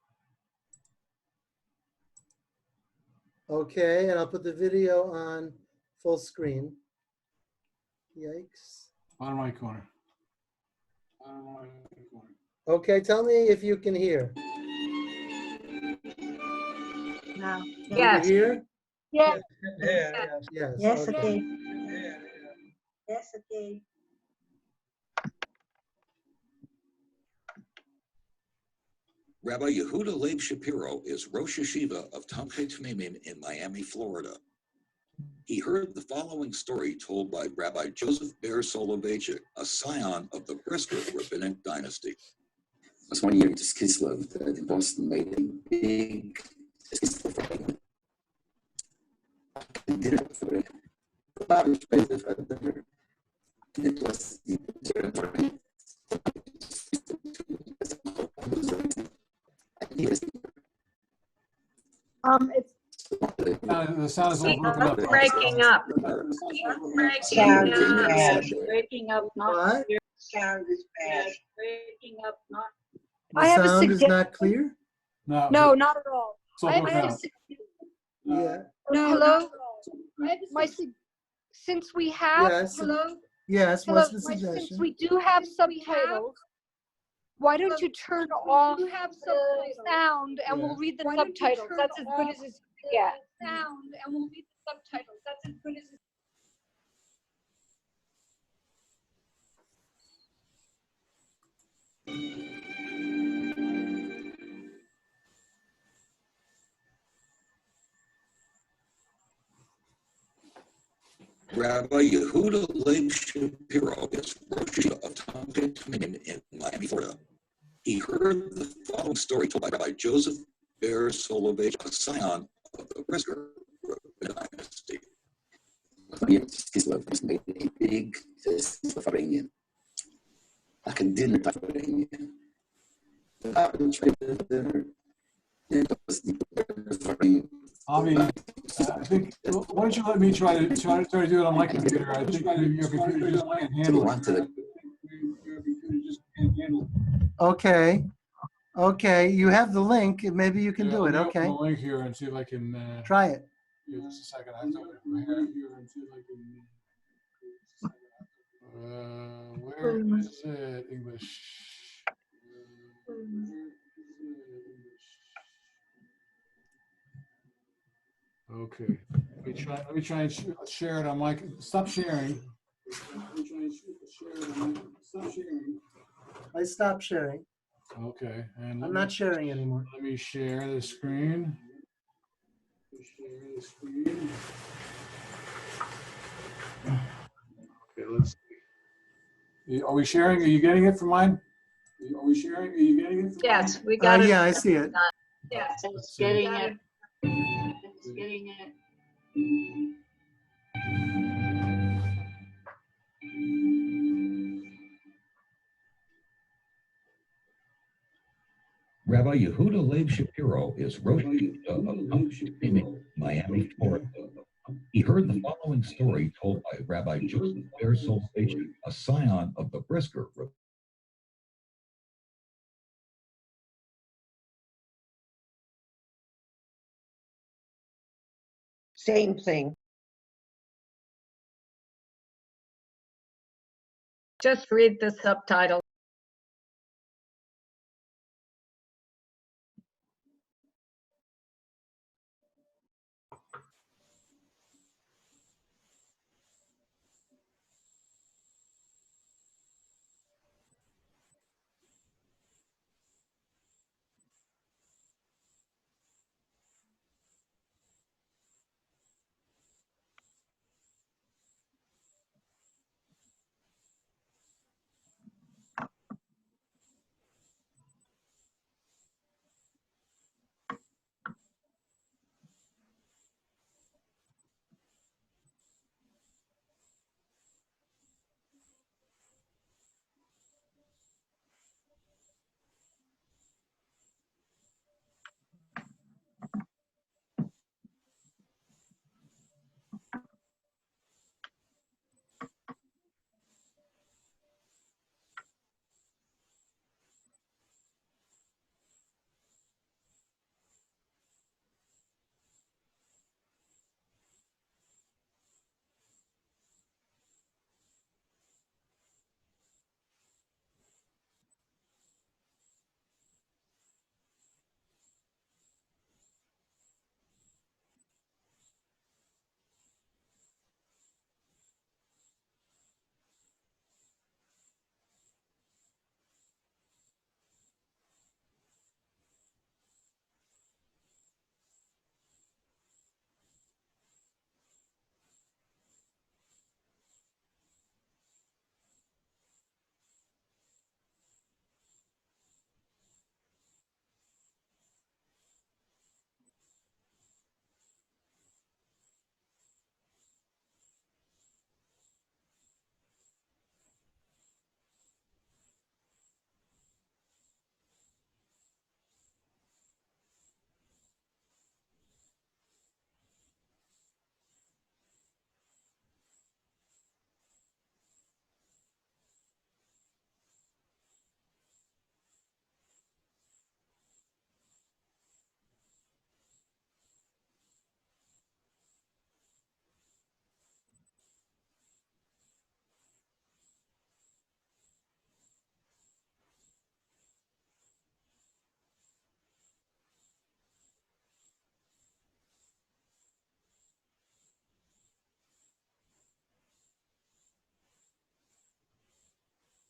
Okay, and I'll put the video on full screen. Yikes. Bottom right corner. Okay, tell me if you can hear. No. Yes. Can you hear? Yeah. Yes. Yes, okay. okay. Yes, okay. Rabbi Yehuda Leib Shapiro is Rosh Hashiva of Tamchei Tmimim in Miami, Florida. He heard the following story told by Rabbi Joseph Ber Soloveitchik, a scion of the Brisker rabbinic dynasty. Was 1 year into Kislev, the Boston made a big Kislev dinner for it. The lavish place for dinner. And it was the territory. It's The sound is a little broken up. Breaking up. Sound Breaking up. bad. Breaking up. What? sound is bad. Breaking up, not. The I have a sound is suggestion. not clear? No, not at all. I have now. Yeah. No, hello? Since we have, Yes. hello? Yes, Hello, what's the since suggestion? we do have subtitles, why don't you turn off the sound and we'll read the subtitles? That's as good as it's gonna get. Sound and we'll read the subtitles. That's as good as it's. Rabbi Yehuda Leib Shapiro is Rosh Yeshiva of Talmud Tamim in Miami, Florida. He heard the following story told by Rabbi Joseph Ber Solovech, a scion of the Brisker dynasty. big vereniging. Academic vereniging. Avi, I think, why don't you let me try to do it on my computer? I think maybe your computer just can't handle it. Okay. Okay, you have the link. Maybe you can Yeah, do let it. me open Okay. the link here and see if I can, Try it. give us a second. I have to open it from here. Where is it? English. Okay. Let me try and share it on my. Stop sharing. Stop sharing. I stopped sharing. Okay. And I'm not sharing anymore. let me share the screen. Okay, let's see. Are we sharing? Are you getting it from mine? Are we sharing? Are you getting it from Yes, we got it. Yeah, I see it. Yes, Let's it's see. getting it. It's getting it. Rabbi Yehuda Leib Shapiro is Rosh Yeshiva of Talmud Tamim, Miami, Florida. He heard the following story told by Rabbi Joseph Ber Solovech, a scion of the Brisker. Same thing. Just read the subtitle.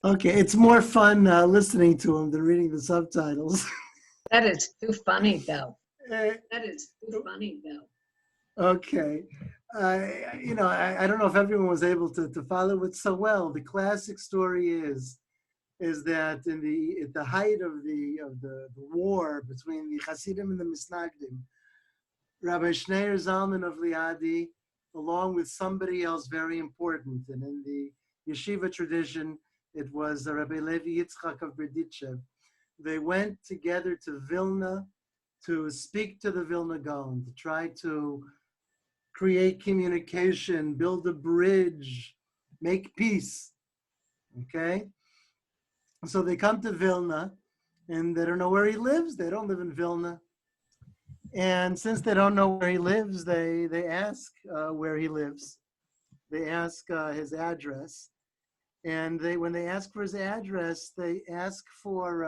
Okay, it's more fun listening to him than reading the subtitles. That is too funny, though. Eh, That is too funny, though. Okay. I don't know if everyone was able to follow it so well. The classic story is that at the height of the war between the Hasidim and the Misnagdim, Rabbi Shneur Zalman of Liadi, along with somebody else very important, and in the yeshiva tradition, it was Rabbi Levi Yitzchak of Berditchev. They went together to Vilna to speak to the Vilna Gaon, to try to create communication, build a bridge, make peace. Okay? So they come to Vilna, and they don't know where he lives. They don't live in Vilna. And since they don't know where he lives, they ask where he lives. They ask his address. And when they ask for his address, they ask for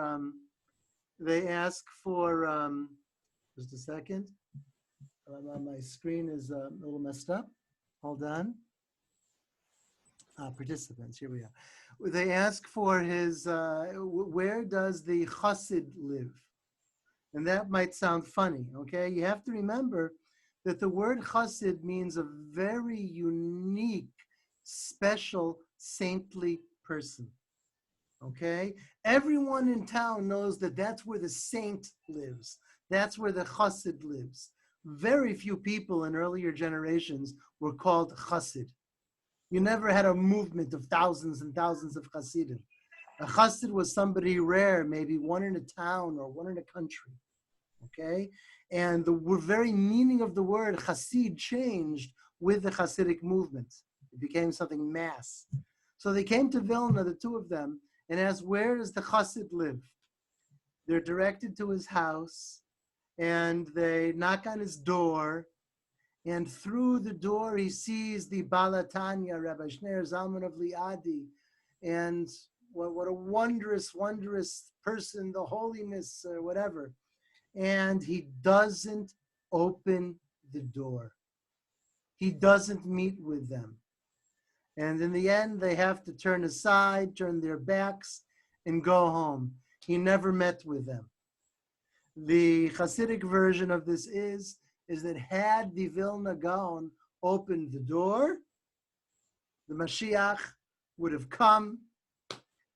just a second. My screen is a little messed up. Hold on. Participants, here we are. They ask for his, where does the chassid live? And that might sound funny, okay? You have to remember that the word chassid means a very unique, special, saintly person, okay? Everyone in town knows that that's where the saint lives. That's where the chassid lives. Very few people in earlier generations were called chassid. You never had a movement of thousands and thousands of chassidim. A chassid was somebody rare, maybe one in a town or one in a country, okay? And the very meaning of the word chassid changed with the Hasidic movement. It became something mass. So they came to Vilna, the two of them, and asked, where does the chassid live? They're directed to his house, and they knock on his door, and through the door, he sees the Balatanya, Rabbi Shneur Zalman of Liadi. And what a wondrous, wondrous person, the holiness, whatever. And he doesn't open the door. He doesn't meet with them. And in the end, they have to turn aside, turn their backs, and go home. He never met with them. The Hasidic version of this is that had the Vilna Gaon opened the door, the Mashiach would have come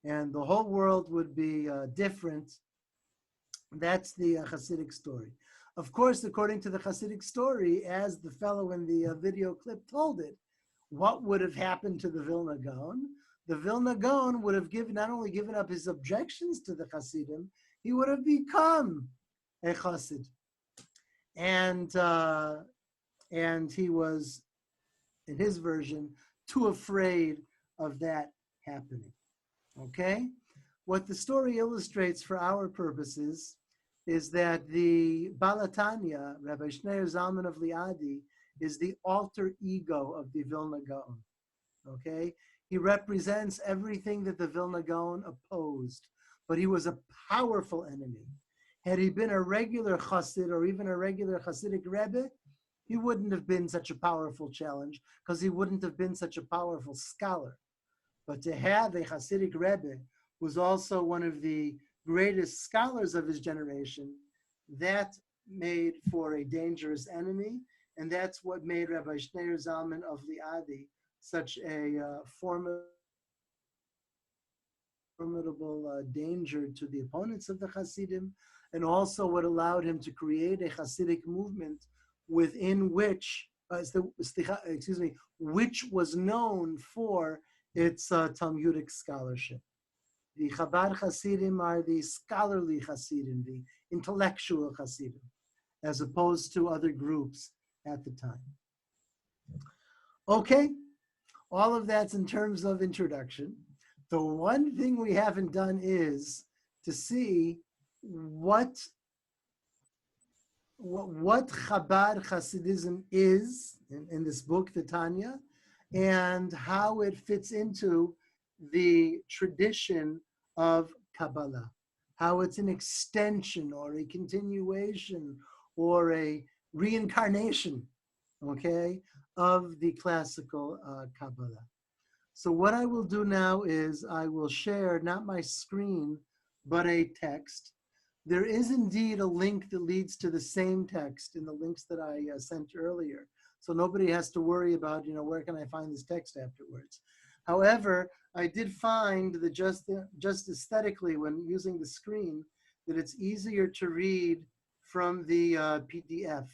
and the whole world would be different. That's the Hasidic story. Of course, according to the Hasidic story, as the fellow in the video clip told it, what would have happened to the Vilna Gaon? The Vilna Gaon would have not only given up his objections to the Hasidim, he would have become a Hasid. And he was, in his version, too afraid of that happening. Okay? What the story illustrates for our purposes is that the Balatanya, Rabbi Shneur Zalman of Liadi, is the alter ego of the Vilna Gaon. Okay? He represents everything that the Vilna Gaon opposed, but he was a powerful enemy. Had he been a regular chassid or even a regular Hasidic Rebbe, he wouldn't have been such a powerful challenge because he wouldn't have been such a powerful scholar. But to have a Hasidic Rebbe who's also one of the greatest scholars of his generation, that made for a dangerous enemy, and that's what made Rabbi Shneur Zalman of Liadi such a formidable danger to the opponents of the Hasidim, and also what allowed him to create a Hasidic movement within which, which was known for its Talmudic scholarship. The Habad Hasidim are the scholarly Hasidim, the intellectual Hasidim, as opposed to other groups at the time. Okay, all of that's in terms of introduction. The one thing we haven't done is to see what Chabad Hasidism is in this book, the Tanya, and how it fits into the tradition of Kabbalah, how it's an extension or a continuation or a reincarnation, okay, of the classical Kabbalah. So what I will do now is I will share not my screen, but a text. There is indeed a link that leads to the same text in the links that I sent earlier. So nobody has to worry about, where can I find this text afterwards. However, I did find that just aesthetically when using the screen, that it's easier to read from the PDF.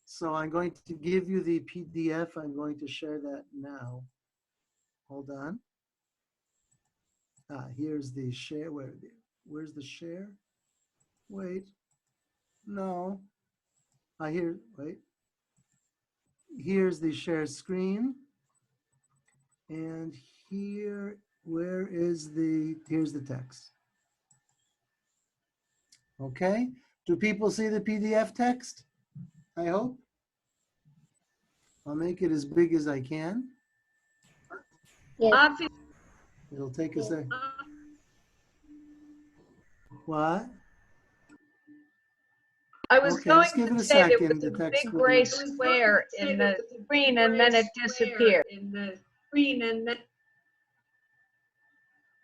So I'm going to give you the PDF. I'm going to share that now. Hold on. Here's the share. Where's the share? Wait. No. Wait. Here's the share screen. And here's the text. Okay. Do people see the PDF text? I hope. I'll make it as big as I can. Yes. It'll take a second. What? I was Okay, going let's give it to a say there second. was The a text big will gray be. square in the screen and then it disappeared.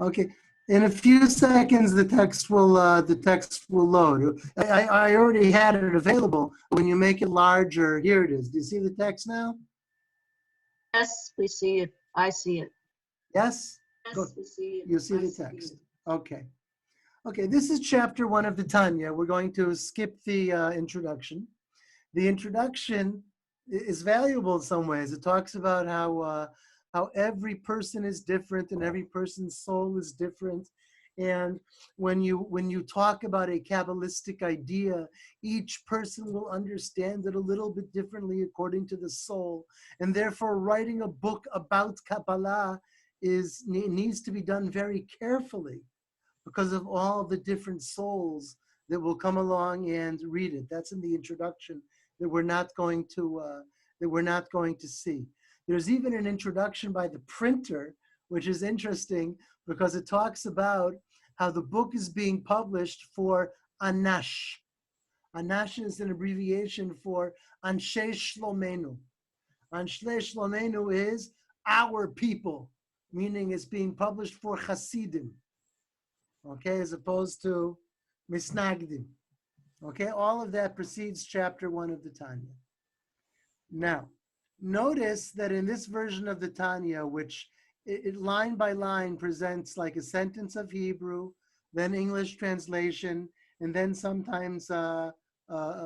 Okay. In a few seconds, the text will load. I already had it available. When you make it larger, here it is. Do you see the text now? Yes, we see it. I see it. Yes? Yes, we see it. You see the text. Okay. Okay, this is chapter 1 of the Tanya. We're going to skip the introduction. The introduction is valuable in some ways. It talks about how every person is different and every person's soul is different. And when you talk about a Kabbalistic idea, each person will understand it a little bit differently according to the soul. And therefore, writing a book about Kabbalah needs to be done very carefully, because of all the different souls that will come along and read it. That's in the introduction that we're not going to see. There's even an introduction by the printer, which is interesting because it talks about how the book is being published for Anash. Anash is an abbreviation for Anshe Shlomenu. Anshe Shlomenu is our people, meaning it's being published for Hasidim. Okay, as opposed to Misnagdim. Okay, all of that precedes chapter 1 of the Tanya. Now, notice that in this version of the Tanya, which it line by line presents like a sentence of Hebrew, then English translation, and then sometimes a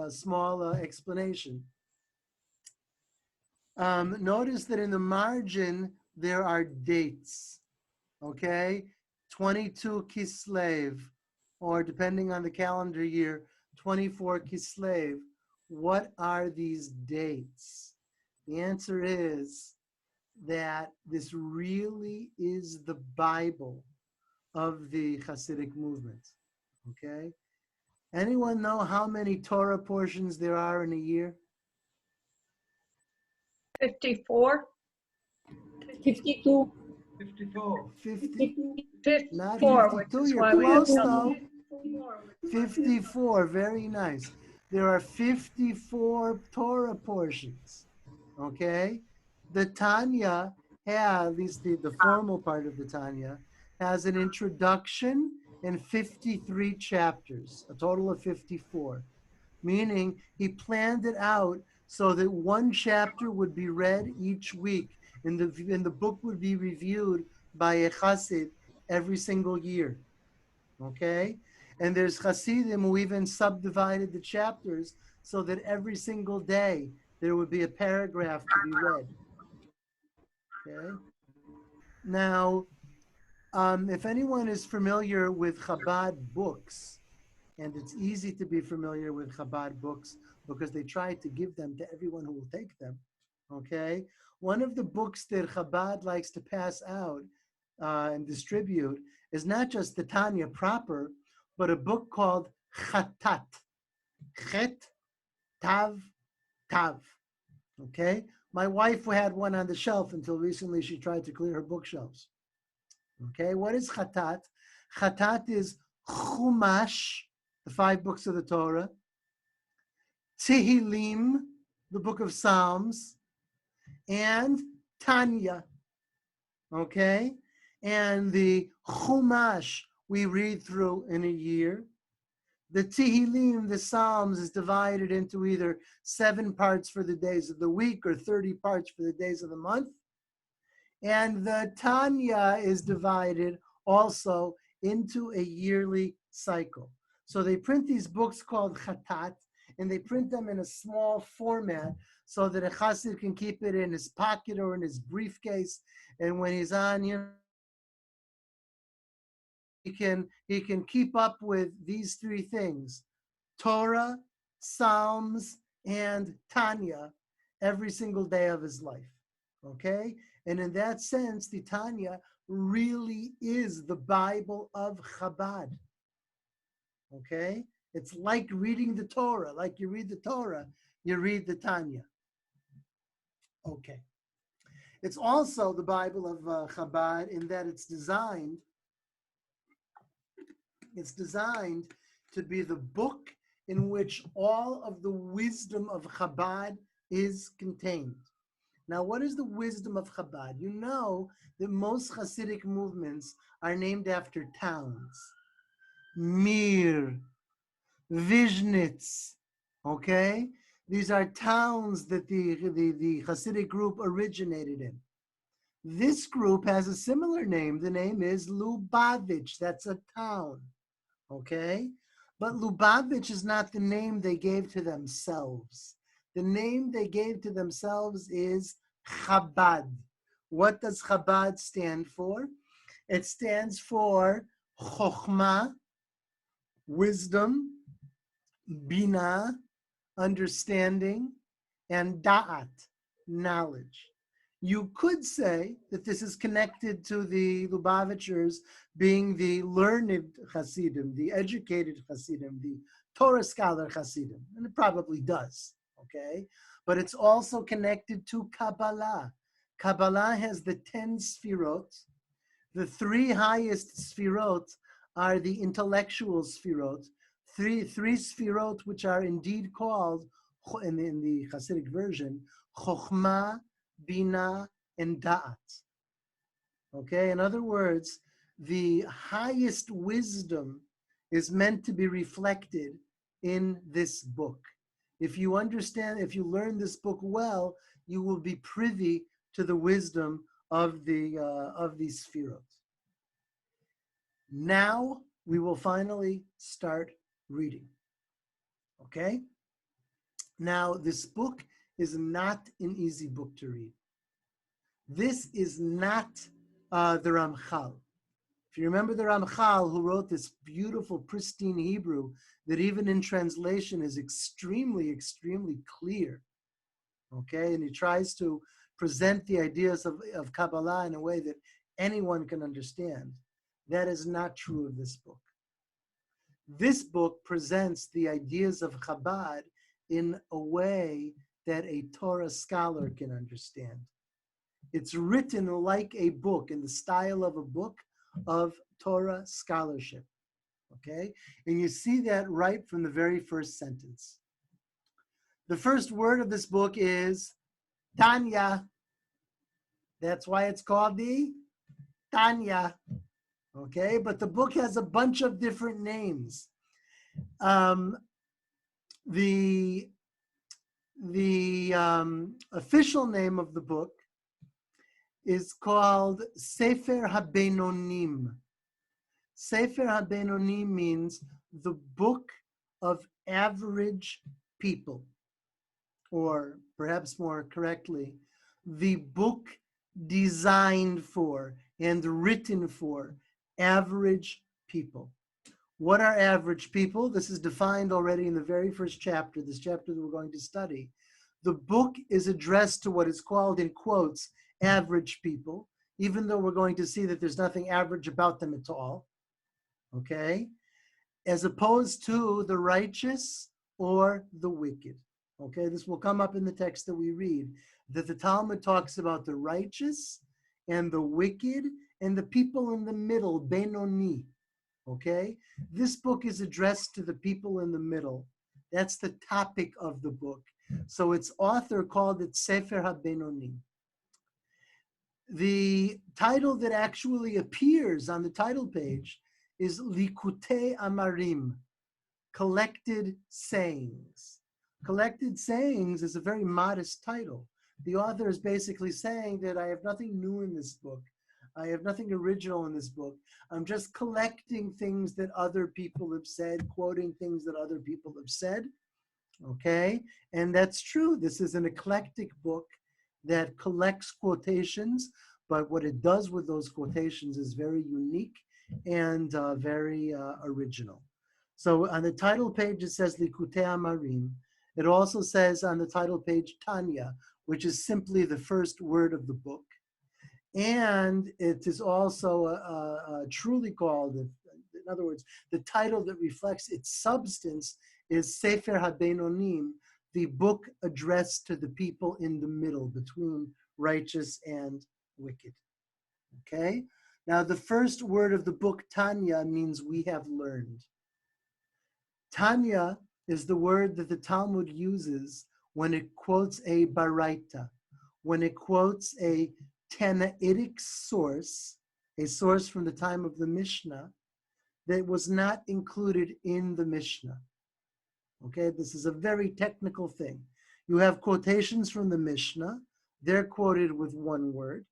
small explanation. Notice that in the margin, there are dates, okay? 22 Kislev, or depending on the calendar year, 24 Kislev. What are these dates? The answer is that this really is the Bible of the Hasidic movement, okay? Anyone know how many Torah portions there are in a year? 54? 52. 54. 50? Not 54, which 52, is you're why we have close though. double. 54, very nice. There are 54 Torah portions, okay? The Tanya has, at least the formal part of the Tanya, has an introduction and 53 chapters, a total of 54, meaning he planned it out so that one chapter would be read each week, and the book would be reviewed by a Chassid every single year, okay? And there's Hasidim who even subdivided the chapters so that every single day there would be a paragraph to be read, okay? Now, if anyone is familiar with Chabad books, and it's easy to be familiar with Chabad books because they try to give them to everyone who will take them, okay? One of the books that Chabad likes to pass out and distribute is not just the Tanya proper, but a book called Chatat. Chet, Tav, Tav, okay? My wife had one on the shelf until recently she tried to clear her bookshelves. Okay, what is Chatat? Chatat is Chumash, the 5 books of the Torah, Tehillim, the book of Psalms, and Tanya, okay? And the Chumash we read through in a year. The Tehillim, the Psalms, is divided into either 7 parts for the days of the week or 30 parts for the days of the month. And the Tanya is divided also into a yearly cycle. So they print these books called Chatat, and they print them in a small format so that a chassid can keep it in his pocket or in his briefcase. And when he's on, he can keep up with these 3 things: Torah, Psalms, and Tanya every single day of his life. Okay? And in that sense, the Tanya really is the Bible of Chabad. Okay? It's like reading the Torah. Like you read the Torah, you read the Tanya. Okay. It's also the Bible of Chabad in that it's designed to be the book in which all of the wisdom of Chabad is contained. Now, what is the wisdom of Chabad? You know that most Hasidic movements are named after towns. Mir, Vizhnitz, okay? These are towns that the Hasidic group originated in. This group has a similar name. The name is Lubavitch. That's a town, okay? But Lubavitch is not the name they gave to themselves. The name they gave to themselves is Chabad. What does Chabad stand for? It stands for Chokhmah, wisdom, Bina, understanding, and Da'at, knowledge. You could say that this is connected to the Lubavitchers being the learned Hasidim, the educated Hasidim, the Torah scholar Hasidim, and it probably does, okay? But it's also connected to Kabbalah. Kabbalah has the 10 Sfirot. The 3 highest Sfirot are the intellectual Sfirot, three Sfirot which are indeed called, in the Hasidic version, Chokhmah, Bina, and Da'at. Okay, in other words, the highest wisdom is meant to be reflected in this book. If you understand, if you learn this book well, you will be privy to the wisdom of these Sfirot. Now we will finally start reading. Okay? Now this book is not an easy book to read. This is not the Ramchal. If you remember the Ramchal, who wrote this beautiful, pristine Hebrew that even in translation is extremely, extremely clear. Okay, and he tries to present the ideas of Kabbalah in a way that anyone can understand. That is not true of this book. This book presents the ideas of Chabad in a way that a Torah scholar can understand. It's written like a book, in the style of a book of Torah scholarship. Okay? And you see that right from the very first sentence. The first word of this book is Tanya. That's why it's called the Tanya. Okay? But the book has a bunch of different names. The official name of the book is called Sefer HaBenonim. Sefer HaBenonim means the book of average people, or perhaps more correctly, the book designed for and written for average people. What are average people? This is defined already in the very first chapter, this chapter that we're going to study. The book is addressed to what is called, in quotes, average people, even though we're going to see that there's nothing average about them at all, okay? As opposed to the righteous or the wicked, okay? This will come up in the text that we read, that the Talmud talks about the righteous and the wicked and the people in the middle, Benoni, okay? This book is addressed to the people in the middle. That's the topic of the book. So its author called it Sefer HaBenonim. The title that actually appears on the title page is Likutei Amarim, Collected Sayings. Collected Sayings is a very modest title. The author is basically saying that I have nothing new in this book. I have nothing original in this book. I'm just collecting things that other people have said, quoting things that other people have said. Okay? And that's true. This is an eclectic book that collects quotations, but what it does with those quotations is very unique and very original. So on the title page, it says Likutei Amarim. It also says on the title page, Tanya, which is simply the first word of the book. And it is also truly called, in other words, the title that reflects its substance is Sefer HaBeinonim, the book addressed to the people in the middle, between righteous and wicked. Okay? Now, the first word of the book, Tanya, means we have learned. Tanya is the word that the Talmud uses when it quotes a baraita, when it quotes a Tanaitic source, a source from the time of the Mishnah, that was not included in the Mishnah. Okay, this is a very technical thing. You have quotations from the Mishnah, they're quoted with one word.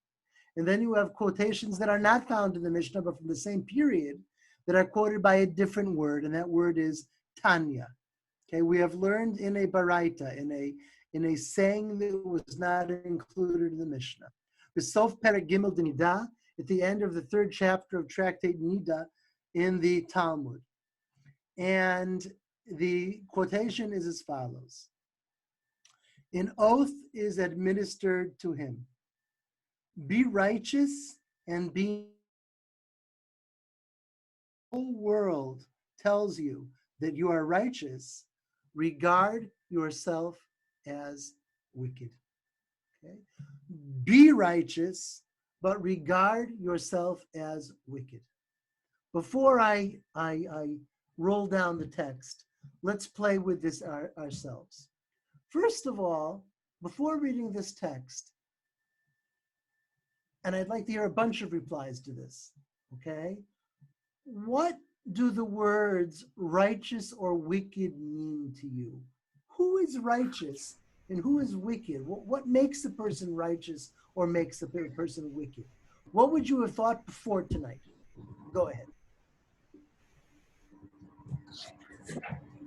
And then you have quotations that are not found in the Mishnah, but from the same period, that are quoted by a different word, and that word is Tanya. Okay, we have learned in a baraita, in a saying that was not included in the Mishnah. Besof Perek Gimel de Nida, at the end of the third chapter of Tractate Nida in the Talmud. And the quotation is as follows. An oath is administered to him. Be righteous and be. The whole world tells you that you are righteous. Regard yourself as wicked. Okay? Be righteous, but regard yourself as wicked. Before I roll down the text, let's play with this ourselves. First of all, before reading this text, and I'd like to hear a bunch of replies to this, okay? What do the words righteous or wicked mean to you? Who is righteous and who is wicked? What makes a person righteous or makes a person wicked? What would you have thought before tonight? Go ahead.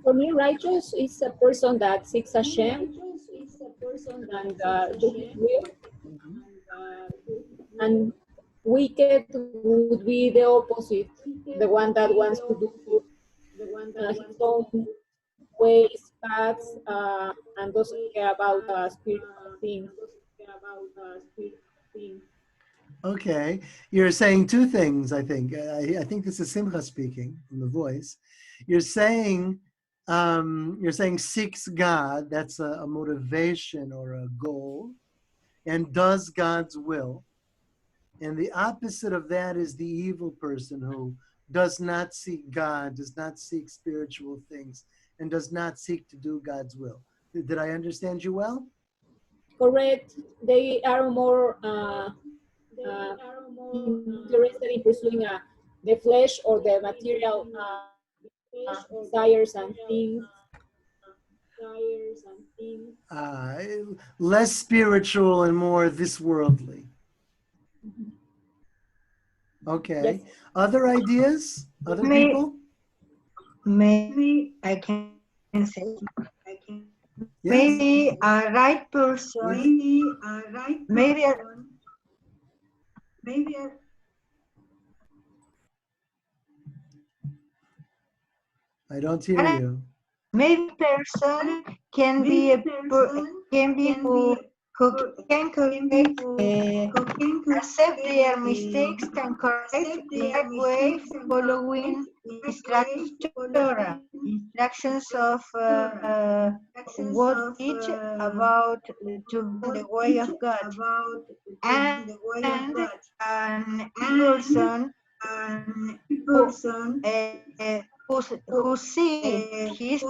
For me, righteous is a person that seeks Hashem and do His will. And wicked would be the opposite, the one that wants to do his own ways, paths, and doesn't care about spiritual things. Okay, you're saying two things, I think. I think this is Simcha speaking from the voice. You're saying seeks God, that's a motivation or a goal, and does God's will. And the opposite of that is the evil person who does not seek God, does not seek spiritual things, and does not seek to do God's will. Did I understand you well? Correct. They are more interested in pursuing the flesh or the material desires and things. Less spiritual and more this worldly. Okay. Yes. Other ideas? Other people? Maybe I can say. Yes. Maybe a right person. Maybe I don't hear you. maybe person can be who can correct, accept their mistakes and correct their way following instructions of what teach about to the way of God. And an person who who see he's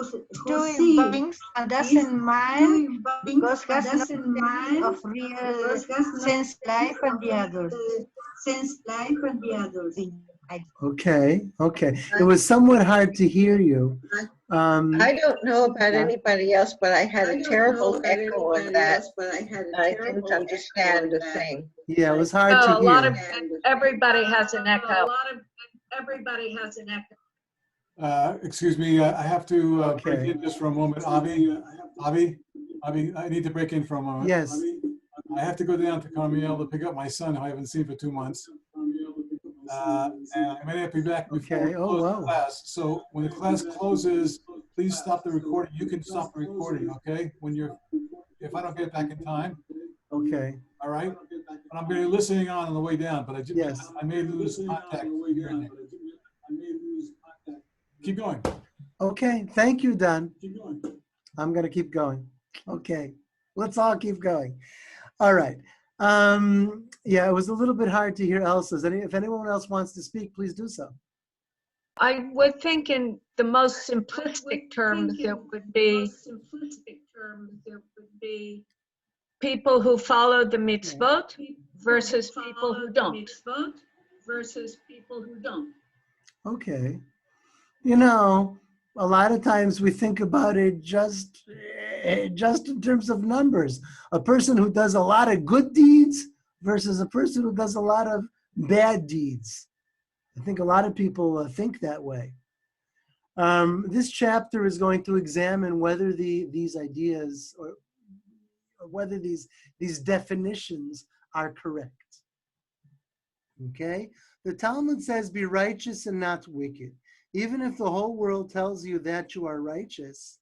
doing things and doesn't mind because has no sense of real sense life and the others. Okay, okay. It was somewhat hard to hear you. I don't know about anybody else, but I had a terrible echo of that. I didn't understand a thing. Yeah, it was hard Oh, to a lot of, hear. everybody has an echo. Excuse me, I have to break Okay. in just for a moment. Avi, I need to break in for a moment. Yes. I have to go down to Carmel to pick up my son, who I haven't seen for 2 months. And I may not be back before we Okay. Oh, close the wow. class. So when the class closes, please stop the recording. You can stop the recording, okay? If I don't get back in time. Okay. All right? But I'm going to be listening on the way down, but Yes. I may lose contact here and there. Keep going. Okay. Thank you, Don. I'm going to keep going. Okay. Let's all keep going. All right. Yeah, it was a little bit hard to hear Elsa's. If anyone else wants to speak, please do so. I would think in the most simplistic terms, it would be people who follow the mitzvot versus people who don't. Okay. You know, a lot of times we think about it just in terms of numbers. A person who does a lot of good deeds versus a person who does a lot of bad deeds. I think a lot of people think that way. This chapter is going to examine whether these ideas or whether these definitions are correct. Okay? The Talmud says, be righteous and not wicked. Even if the whole world tells you that you are righteous,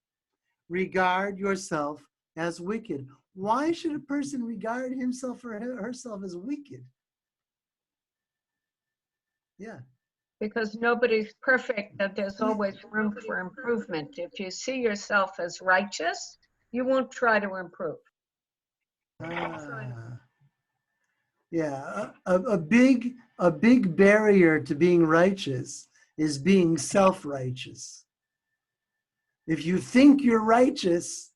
regard yourself as wicked. Why should a person regard himself or herself as wicked? Yeah. Because nobody's perfect, that there's always room for improvement. If you see yourself as righteous, you won't try to improve. Yeah, a big barrier to being righteous is being self-righteous. If you think you're righteous,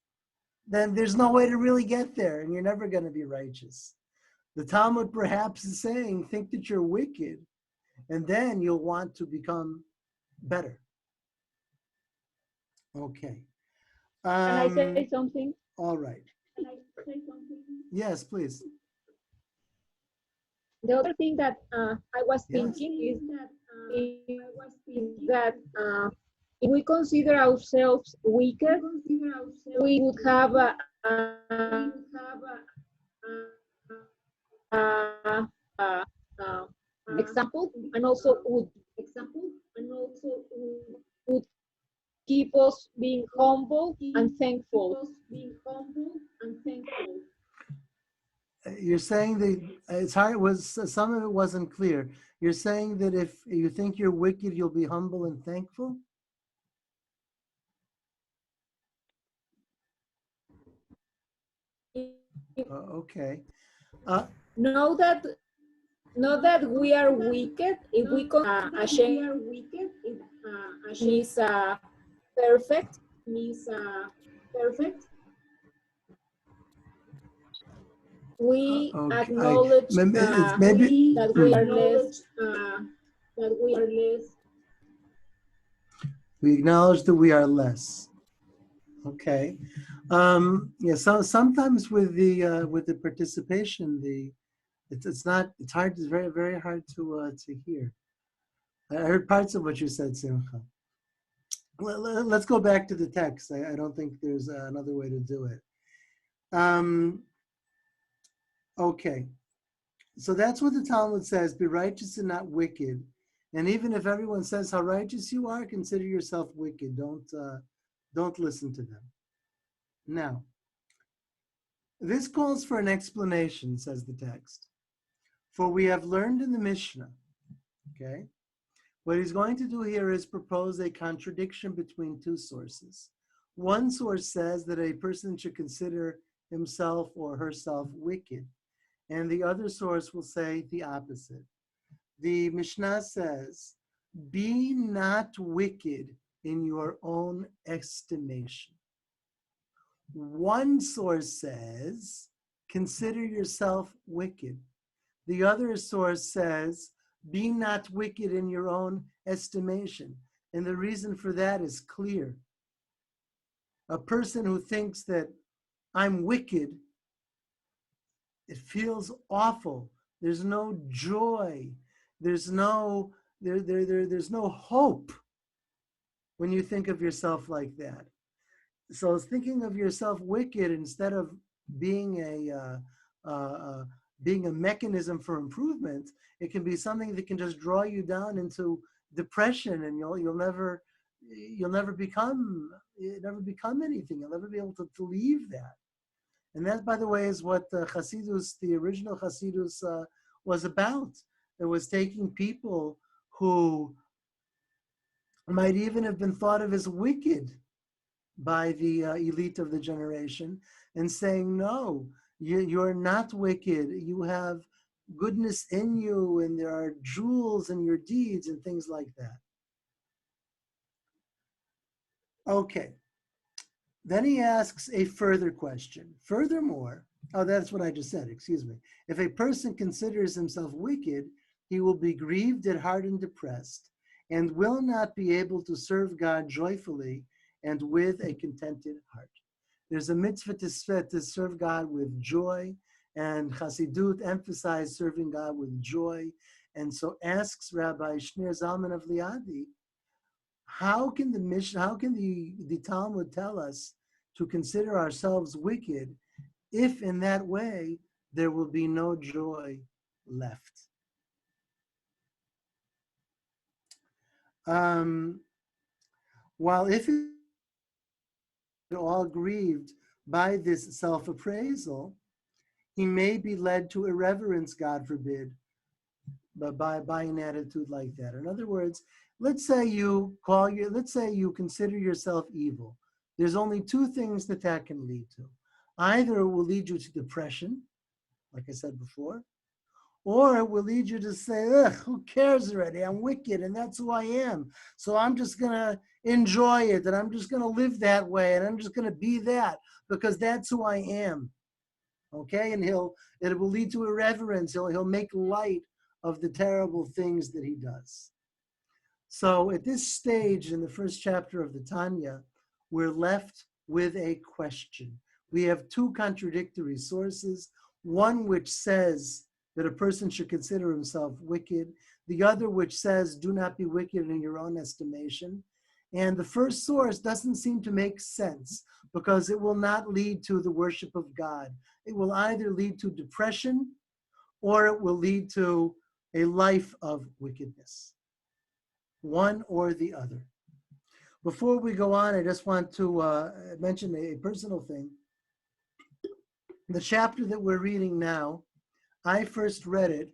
then there's no way to really get there, and you're never going to be righteous. The Talmud perhaps is saying, think that you're wicked, and then you'll want to become better. Okay. Can I say something? All right. Yes, please. The other thing that I was thinking is that if we consider ourselves wicked, we would have example, and also would keep us being humble and thankful. You're saying that it's hard. Some of it wasn't clear. You're saying that if you think you're wicked, you'll be humble and thankful? Okay. Know that we are wicked. If we Hashem is perfect. We acknowledge that we are less. We acknowledge that we are less. Okay. Yeah. So sometimes with the participation, it's hard. It's very, very hard to hear. I heard parts of what you said, Simcha. Let's go back to the text. I don't think there's another way to do it. Okay. So that's what the Talmud says, be righteous and not wicked. And even if everyone says how righteous you are, consider yourself wicked. Don't listen to them. Now, this calls for an explanation, says the text. For we have learned in the Mishnah, okay? What he's going to do here is propose a contradiction between two sources. One source says that a person should consider himself or herself wicked, and the other source will say the opposite. The Mishnah says be not wicked in your own estimation. One source says, consider yourself wicked. The other source says, be not wicked in your own estimation. And the reason for that is clear. A person who thinks that I'm wicked, it feels awful. There's no joy. There's no hope when you think of yourself like that. So thinking of yourself wicked instead of being a mechanism for improvement, it can be something that can just draw you down into depression, and you'll never become anything. You'll never be able to leave that. And that, by the way, is what Hasidus, the original Hasidus, was about. It was taking people who might even have been thought of as wicked by the elite of the generation and saying, no, you're not wicked. You have goodness in you, and there are jewels in your deeds and things like that. Okay. Then he asks a further question. Furthermore, that's what I just said, excuse me. If a person considers himself wicked, he will be grieved at heart and depressed, and will not be able to serve God joyfully and with a contented heart. There's a mitzvah to serve God with joy, and Hasidut emphasized serving God with joy. And so asks Rabbi Shneur Zalman of Liadi, how can the Talmud tell us to consider ourselves wicked if in that way there will be no joy left? While if it all grieved by this self-appraisal, he may be led to irreverence, God forbid, but by an attitude like that. In other words, let's say you consider yourself evil. There's only two things that can lead to. Either it will lead you to depression, like I said before, or it will lead you to say, ugh, who cares already? I'm wicked and that's who I am. So I'm just gonna enjoy it, and I'm just gonna live that way, and I'm just gonna be that because that's who I am. Okay, and it will lead to irreverence. He'll make light of the terrible things that he does. So at this stage in the first chapter of the Tanya, we're left with a question. We have two contradictory sources, one which says that a person should consider himself wicked, the other which says, do not be wicked in your own estimation. And the first source doesn't seem to make sense because it will not lead to the worship of God. It will either lead to depression or it will lead to a life of wickedness. One or the other. Before we go on, I just want to mention a personal thing. The chapter that we're reading now, I first read it.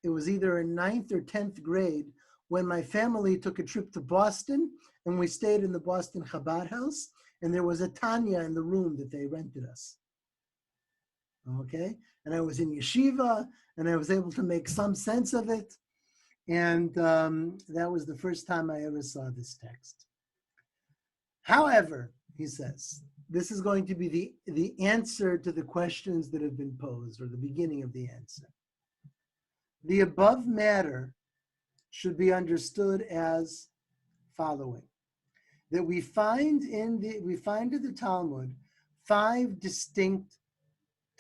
It was either in 9th or 10th grade when my family took a trip to Boston, and we stayed in the Boston Habad house, and there was a Tanya in the room that they rented us. Okay? And I was in yeshiva, and I was able to make some sense of it. And that was the first time I ever saw this text. However, he says, this is going to be the answer to the questions that have been posed, or the beginning of the answer. The above matter should be understood as following: that we find in the Talmud 5 distinct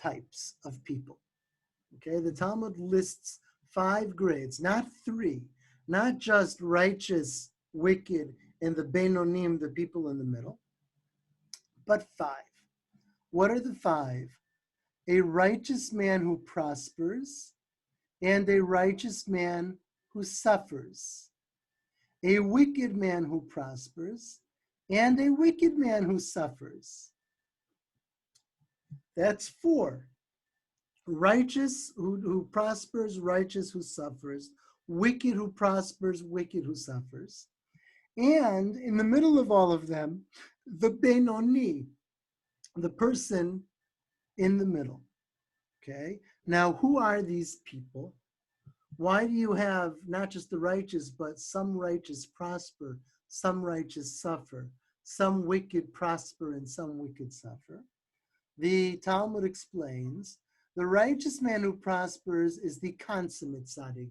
types of people. Okay, the Talmud lists 5 grades, not 3, not just righteous, wicked, and the Beinonim, the people in the middle, but 5. What are the 5? A righteous man who prospers, and a righteous man who suffers. A wicked man who prospers, and a wicked man who suffers. That's 4. Righteous who prospers, righteous who suffers. Wicked who prospers, wicked who suffers. And in the middle of all of them, the Benoni, the person in the middle. Okay? Now, who are these people? Why do you have not just the righteous, but some righteous prosper, some righteous suffer, some wicked prosper, and some wicked suffer? The Talmud explains, the righteous man who prospers is the consummate tzaddik.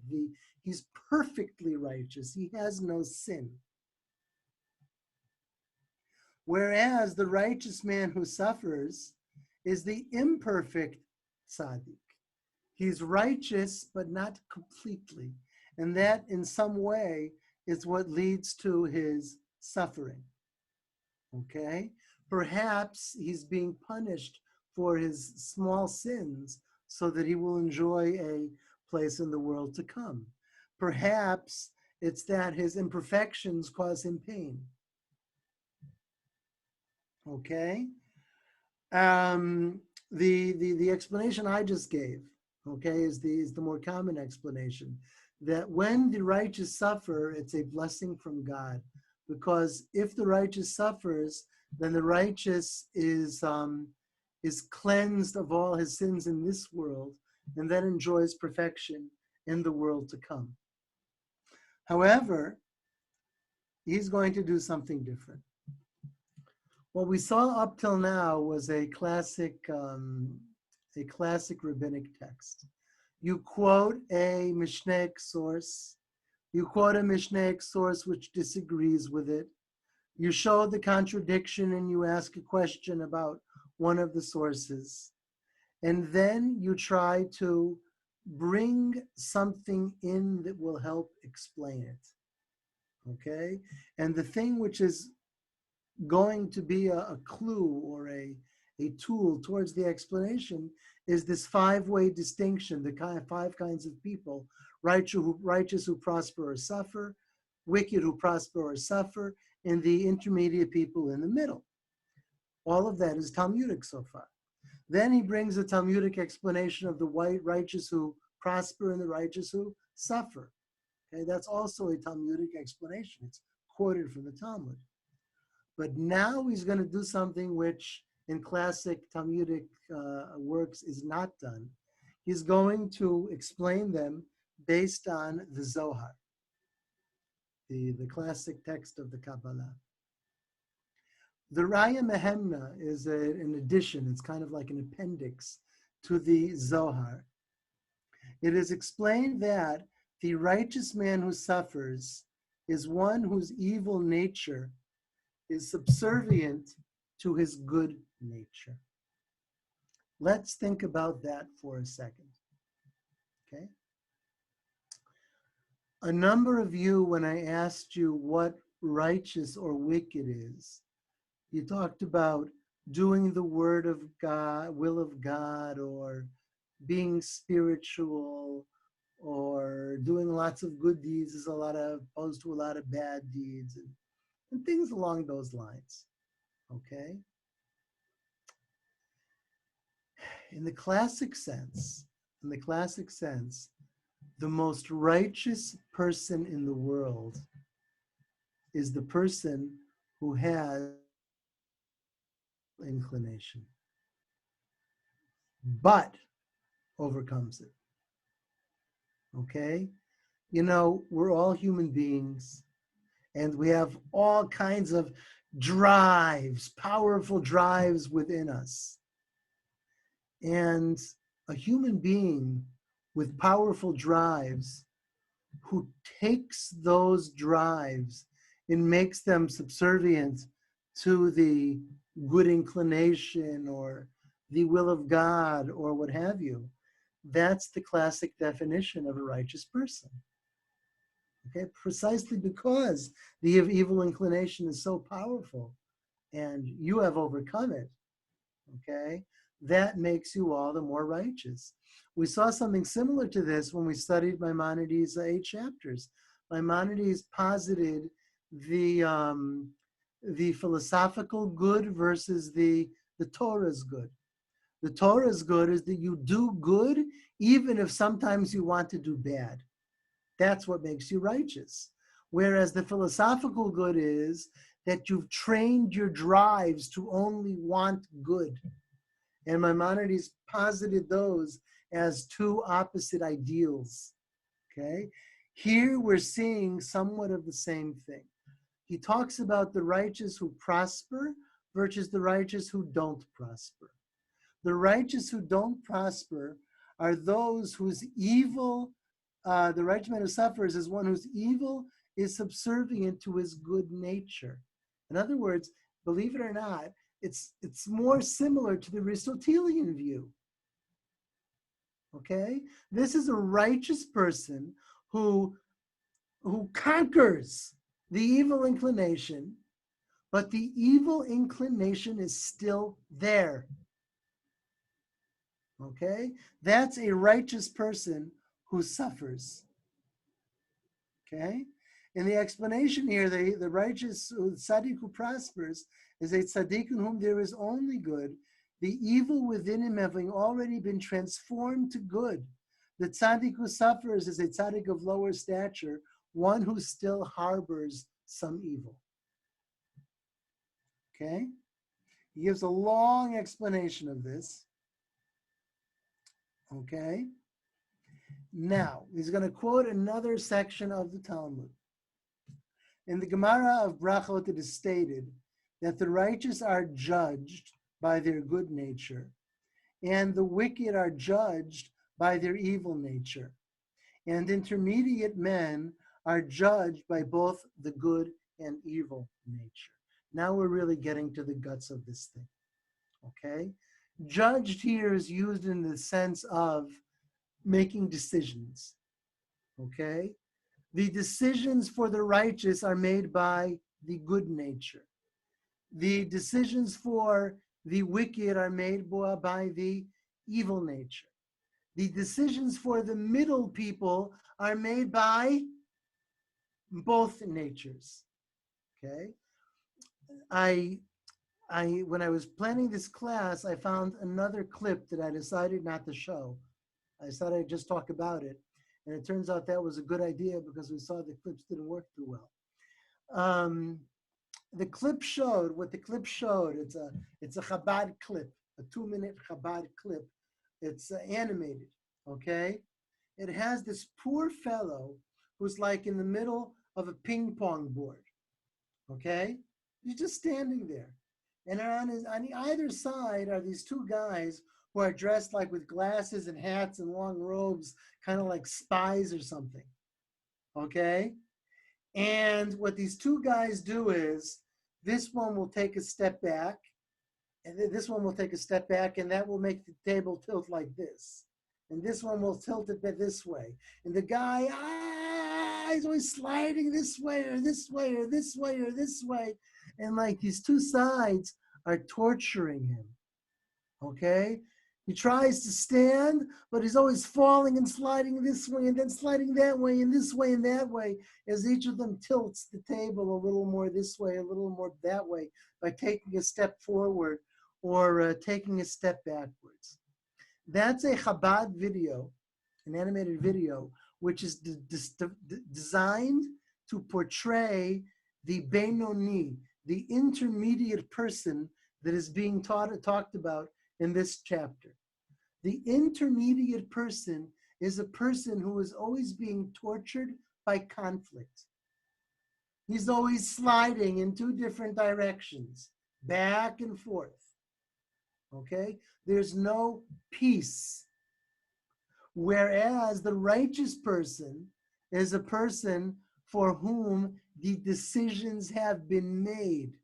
He's perfectly righteous. He has no sin. Whereas the righteous man who suffers is the imperfect tzaddik. He's righteous, but not completely. And that, in some way, is what leads to his suffering. Okay? Perhaps he's being punished for his small sins so that he will enjoy a place in the world to come. Perhaps it's that his imperfections cause him pain. Okay? The explanation I just gave, okay, is the more common explanation, that when the righteous suffer, it's a blessing from God, because if the righteous suffers, then the righteous is cleansed of all his sins in this world, and then enjoys perfection in the world to come. However, he's going to do something different. What we saw up till now was a classic rabbinic text. You quote a Mishnaic source. You quote a Mishnaic source which disagrees with it. You show the contradiction and you ask a question about one of the sources. And then you try to bring something in that will help explain it. Okay? And the thing which is going to be a clue or a tool towards the explanation is this five-way distinction, the five kinds of people: righteous who prosper or suffer, wicked who prosper or suffer, and the intermediate people in the middle. All of that is Talmudic so far. Then he brings a Talmudic explanation of the righteous who prosper and the righteous who suffer. Okay, that's also a Talmudic explanation. It's quoted from the Talmud. But now he's going to do something which in classic Talmudic works is not done. He's going to explain them based on the Zohar, the classic text of the Kabbalah. The Raya Mehemna is an addition. It's kind of like an appendix to the Zohar. It is explained that the righteous man who suffers is one whose evil nature is subservient to his good nature. Let's think about that for a second. Okay? A number of you, when I asked you what righteous or wicked is, you talked about doing the word of God, will of God, or being spiritual, or doing lots of good deeds is opposed to a lot of bad deeds, and things along those lines. Okay? In the classic sense, the most righteous person in the world is the person who has inclination, but overcomes it. Okay? You know, we're all human beings, and we have all kinds of drives, powerful drives within us. And a human being with powerful drives who takes those drives and makes them subservient to the good inclination or the will of God or what have you, that's the classic definition of a righteous person. Okay, precisely because the evil inclination is so powerful and you have overcome it, okay, that makes you all the more righteous. We saw something similar to this when we studied Maimonides' 8 chapters. Maimonides posited the philosophical good versus the Torah's good. The Torah's good is that you do good even if sometimes you want to do bad. That's what makes you righteous. Whereas the philosophical good is that you've trained your drives to only want good. And Maimonides posited those as two opposite ideals. Okay? Here we're seeing somewhat of the same thing. He talks about the righteous who prosper versus the righteous who don't prosper. The righteous who don't prosper are those whose evil, the righteous man who suffers is one whose evil is subservient to his good nature. In other words, believe it or not, it's more similar to the Aristotelian view. Okay? This is a righteous person who conquers the evil inclination, but the evil inclination is still there. Okay? That's a righteous person who suffers. Okay? In the explanation here, the righteous tzaddik who prospers is a tzaddik in whom there is only good, the evil within him having already been transformed to good. The tzaddik who suffers is a tzaddik of lower stature, one who still harbors some evil. Okay? He gives a long explanation of this. Okay? Now, he's going to quote another section of the Talmud. In the Gemara of Brachot, it is stated that the righteous are judged by their good nature, and the wicked are judged by their evil nature. And intermediate men are judged by both the good and evil nature. Now we're really getting to the guts of this thing. Okay? Judged here is used in the sense of making decisions. Okay? The decisions for the righteous are made by the good nature. The decisions for the wicked are made by the evil nature. The decisions for the middle people are made by both natures. Okay? When I was planning this class, I found another clip that I decided not to show. I decided I'd just talk about it. And it turns out that was a good idea because we saw the clips didn't work too well. The clip showed, what the clip showed, it's a Habad clip, a 2-minute Habad clip. It's animated, okay? It has this poor fellow who's like in the middle of a ping pong board, okay? He's just standing there. And on either side are these two guys who are dressed like with glasses and hats and long robes, kind of like spies or something, okay? And what these two guys do is, this one will take a step back, and then this one will take a step back, and that will make the table tilt like this. And this one will tilt it this way. And the guy, he's always sliding this way or this way or this way or this way. And like these two sides are torturing him, okay? He tries to stand, but he's always falling and sliding this way and then sliding that way and this way and that way, as each of them tilts the table a little more this way, a little more that way, by taking a step forward or taking a step backwards. That's a Habad video, an animated video, which is designed to portray the Benoni, the intermediate person that is being talked about in this chapter. The intermediate person is a person who is always being tortured by conflict. He's always sliding in two different directions, back and forth. Okay? There's no peace. Whereas the righteous person is a person for whom the decisions have been made.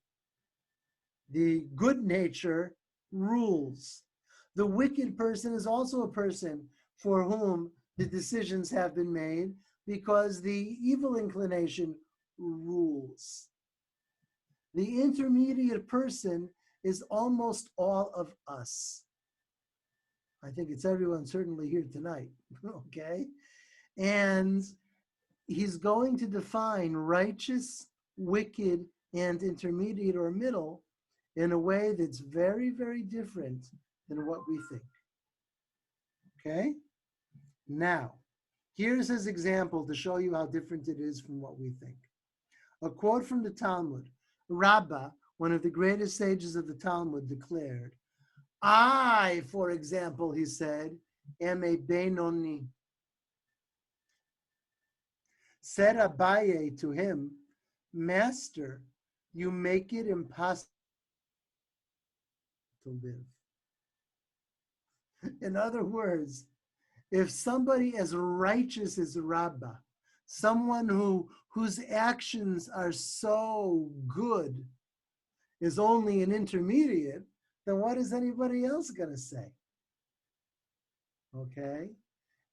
The good nature rules. The wicked person is also a person for whom the decisions have been made because the evil inclination rules. The intermediate person is almost all of us. I think it's everyone certainly here tonight, okay? And he's going to define righteous, wicked, and intermediate or middle in a way that's very, very different than what we think. Okay? Now, here's his example to show you how different it is from what we think. A quote from the Talmud. Rebbe, one of the greatest sages of the Talmud, declared, I, for example, he said, am a Benoni. Said Abaye to him, Master, you make it impossible to live. In other words, if somebody as righteous as Rabbah, someone whose actions are so good, is only an intermediate, then what is anybody else going to say? Okay,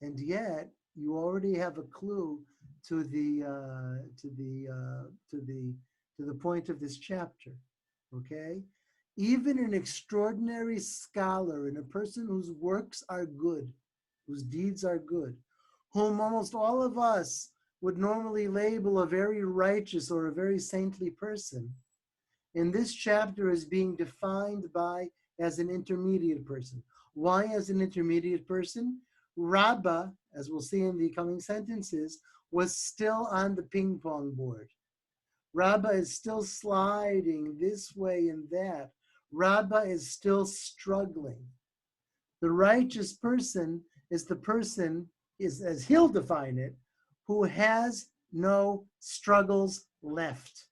and yet you already have a clue to the point of this chapter. Okay, even an extraordinary scholar and a person whose works are good, whose deeds are good, whom almost all of us would normally label a very righteous or a very saintly person, in this chapter is being defined as an intermediate person. Why as an intermediate person? Rabbah, as we'll see in the coming sentences, was still on the ping pong board. Rabbah is still sliding this way and that. Rabbah is still struggling. The righteous person is the person, as he'll define it, who has no struggles left.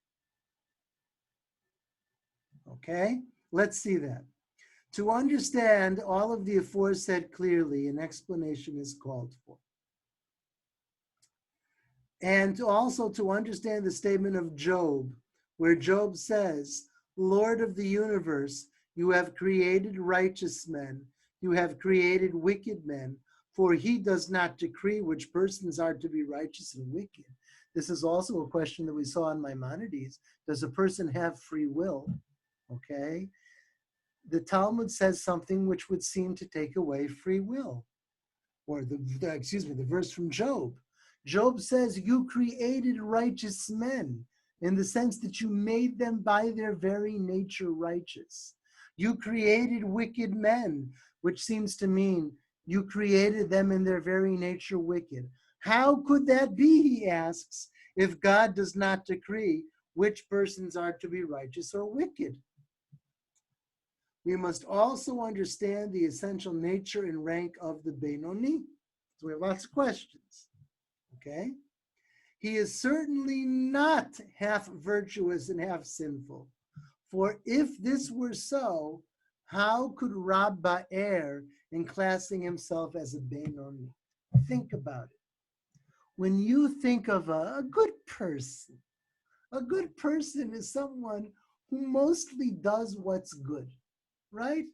Okay, let's see that. To understand all of the aforesaid clearly, an explanation is called for. And also to understand the statement of Job, where Job says, Lord of the universe, you have created righteous men, you have created wicked men, for he does not decree which persons are to be righteous and wicked. This is also a question that we saw in Maimonides. Does a person have free will? Okay. The Talmud says something which would seem to take away free will. Or the verse from Job. Job says, you created righteous men in the sense that you made them by their very nature righteous. You created wicked men, which seems to mean you created them in their very nature wicked. How could that be, he asks, if God does not decree which persons are to be righteous or wicked? We must also understand the essential nature and rank of the Benoni. So we have lots of questions. Okay? He is certainly not half virtuous and half sinful. For if this were so, how could Rabbah err in classing himself as a Benoni? Think about it. When you think of a good person is someone who mostly does what's good, right?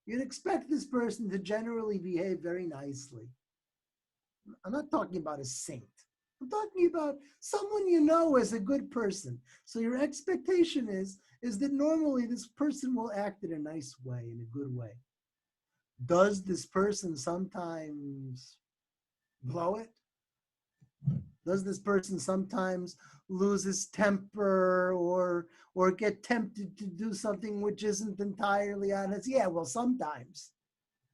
You'd expect this person to generally behave very nicely. I'm not talking about a saint. I'm talking about someone you know as a good person. So your expectation is that normally this person will act in a nice way, in a good way. Does this person sometimes blow it? Does this person sometimes lose his temper or get tempted to do something which isn't entirely honest? Yeah, well, sometimes,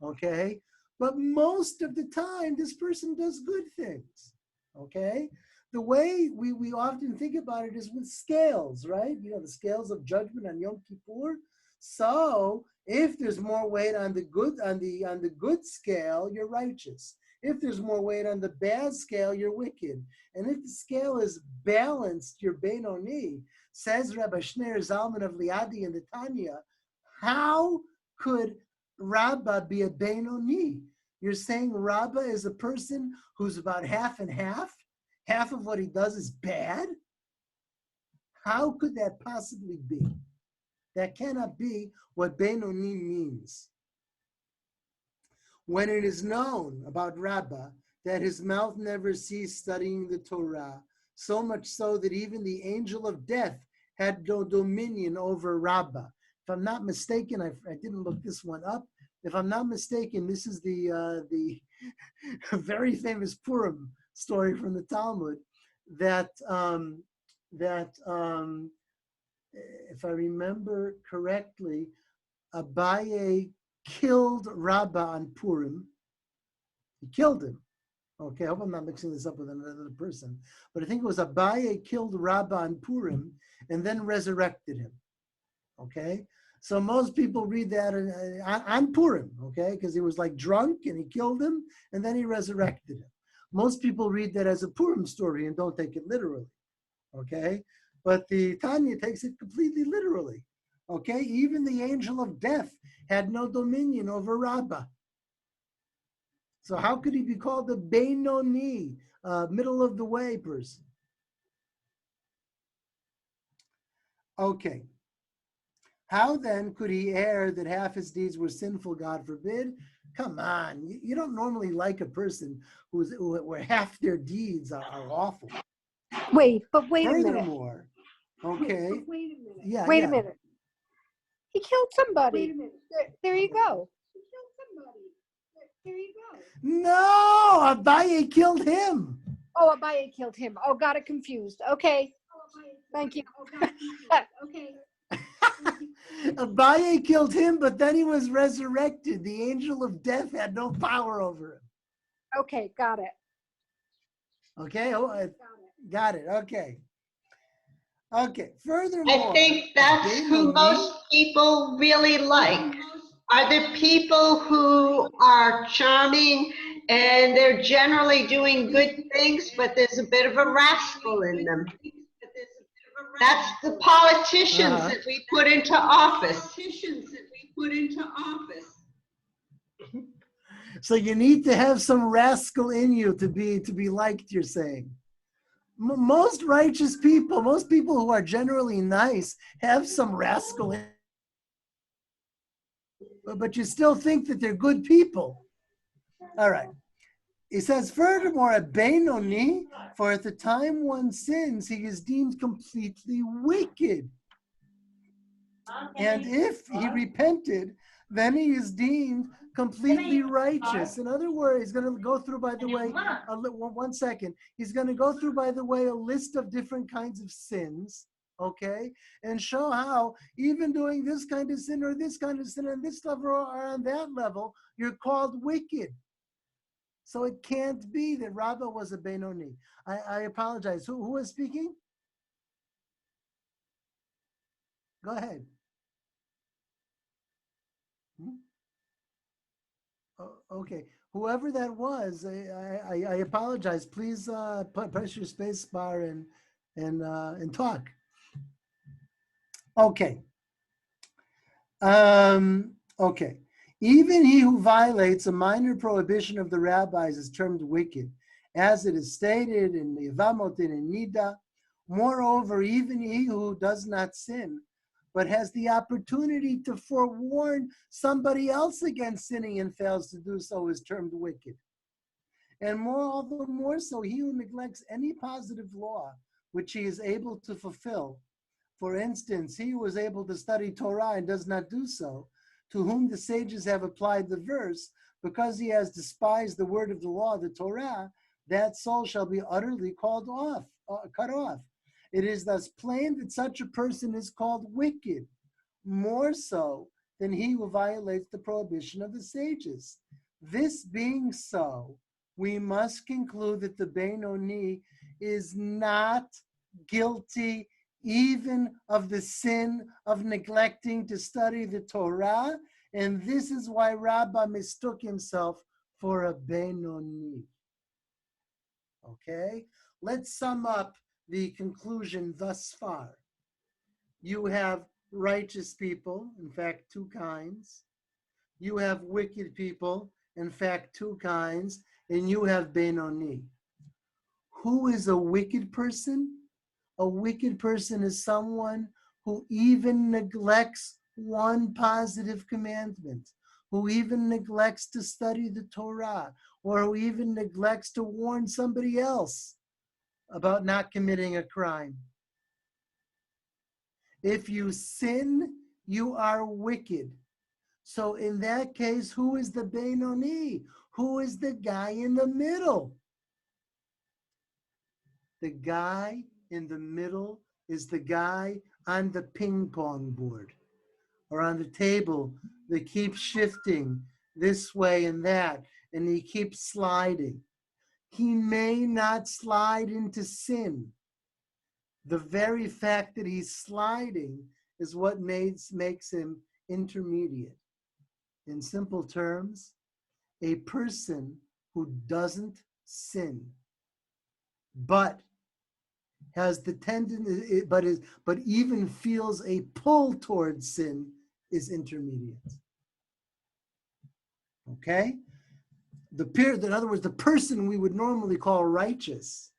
okay? But most of the time, this person does good things, okay? The way we often think about it is with scales, right? You know, the scales of judgment on Yom Kippur. So if there's more weight on the good scale, you're righteous. If there's more weight on the bad scale, you're wicked. And if the scale is balanced, you're Benoni. Says Rebbe Shneur Zalman of Liadi in the Tanya, how could Rabbah be a Benoni? You're saying Rabbah is a person who's about half and half? Half of what he does is bad? How could that possibly be? That cannot be what Benoni means. When it is known about Rabbah that his mouth never ceased studying the Torah, so much so that even the angel of death had no dominion over Rabbah. If I'm not mistaken, I didn't look this one up. If I'm not mistaken, this is the very famous Purim story from the Talmud that if I remember correctly, Abaye killed Rabbah on Purim. He killed him. Okay, I hope I'm not mixing this up with another person. But I think it was Abaye killed Rabbah on Purim and then resurrected him. Okay? So most people read that on Purim, okay? Because he was like drunk and he killed him and then he resurrected him. Most people read that as a Purim story and don't take it literally, okay? But the Tanya takes it completely literally, okay? Even the angel of death had no dominion over Rabbah. So how could he be called a Benoni, middle of the way person? Okay. How then could he err that half his deeds were sinful, God forbid? Come on, you don't normally like a person where half their deeds are awful. Wait a minute. Furthermore, okay. Wait a minute. Yeah, Wait yeah. a minute. He killed somebody. Wait a minute. There you go. He killed somebody. There you go. No, Abaye killed him. Oh, Abaye killed him. Oh, got it confused. Okay. Thank you. Okay. Abaye killed him, but then he was resurrected. The angel of death had no power over him. Okay, got it. Okay, got it. Okay. Okay, furthermore. I think that's who most people really like, are the people who are charming and they're generally doing good things, but there's a bit of a rascal in them. That's the politicians that we put into office. So you need to have some rascal in you to be liked, you're saying. Most righteous people, most people who are generally nice, have some rascal in, but you still think that they're good people. All right. He says, furthermore, a Benoni, for at the time one sins, he is deemed completely wicked. And if he repented, then he is deemed completely righteous. In other words, he's going to go through, by the way, one second. He's going to go through, by the way, a list of different kinds of sins, okay? And show how even doing this kind of sin or this kind of sin on this level or on that level, you're called wicked. So it can't be that Rabbah was a Benoni. I apologize. Who is speaking? Go ahead. Okay, whoever that was, I apologize. Please press your space bar and talk. Okay. Okay. Even he who violates a minor prohibition of the rabbis is termed wicked, as it is stated in the Yevamot and in Nida. Moreover, even he who does not sin, but has the opportunity to forewarn somebody else against sinning and fails to do so is termed wicked. And all the more so, he who neglects any positive law which he is able to fulfill. For instance, he who is able to study Torah and does not do so, to whom the sages have applied the verse, because he has despised the word of the law, the Torah, that soul shall be utterly cut off. It is thus plain that such a person is called wicked, more so than he who violates the prohibition of the sages. This being so, we must conclude that the Benoni is not guilty even of the sin of neglecting to study the Torah, and this is why Rabbah mistook himself for a Benoni. Okay, let's sum up the conclusion thus far. You have righteous people, in fact, two kinds. You have wicked people, in fact, two kinds, and you have Benoni. Who is a wicked person? A wicked person is someone who even neglects one positive commandment, who even neglects to study the Torah, or who even neglects to warn somebody else about not committing a crime. If you sin, you are wicked. So in that case, who is the Benoni? Who is the guy in the middle? The guy in the middle is the guy on the ping pong board or on the table that keeps shifting this way and that, and he keeps sliding. He may not slide into sin. The very fact that he's sliding is what makes him intermediate. In simple terms, a person who doesn't sin, but has the tendency, but even feels a pull towards sin, is intermediate. Okay? In other words, the person we would normally call righteous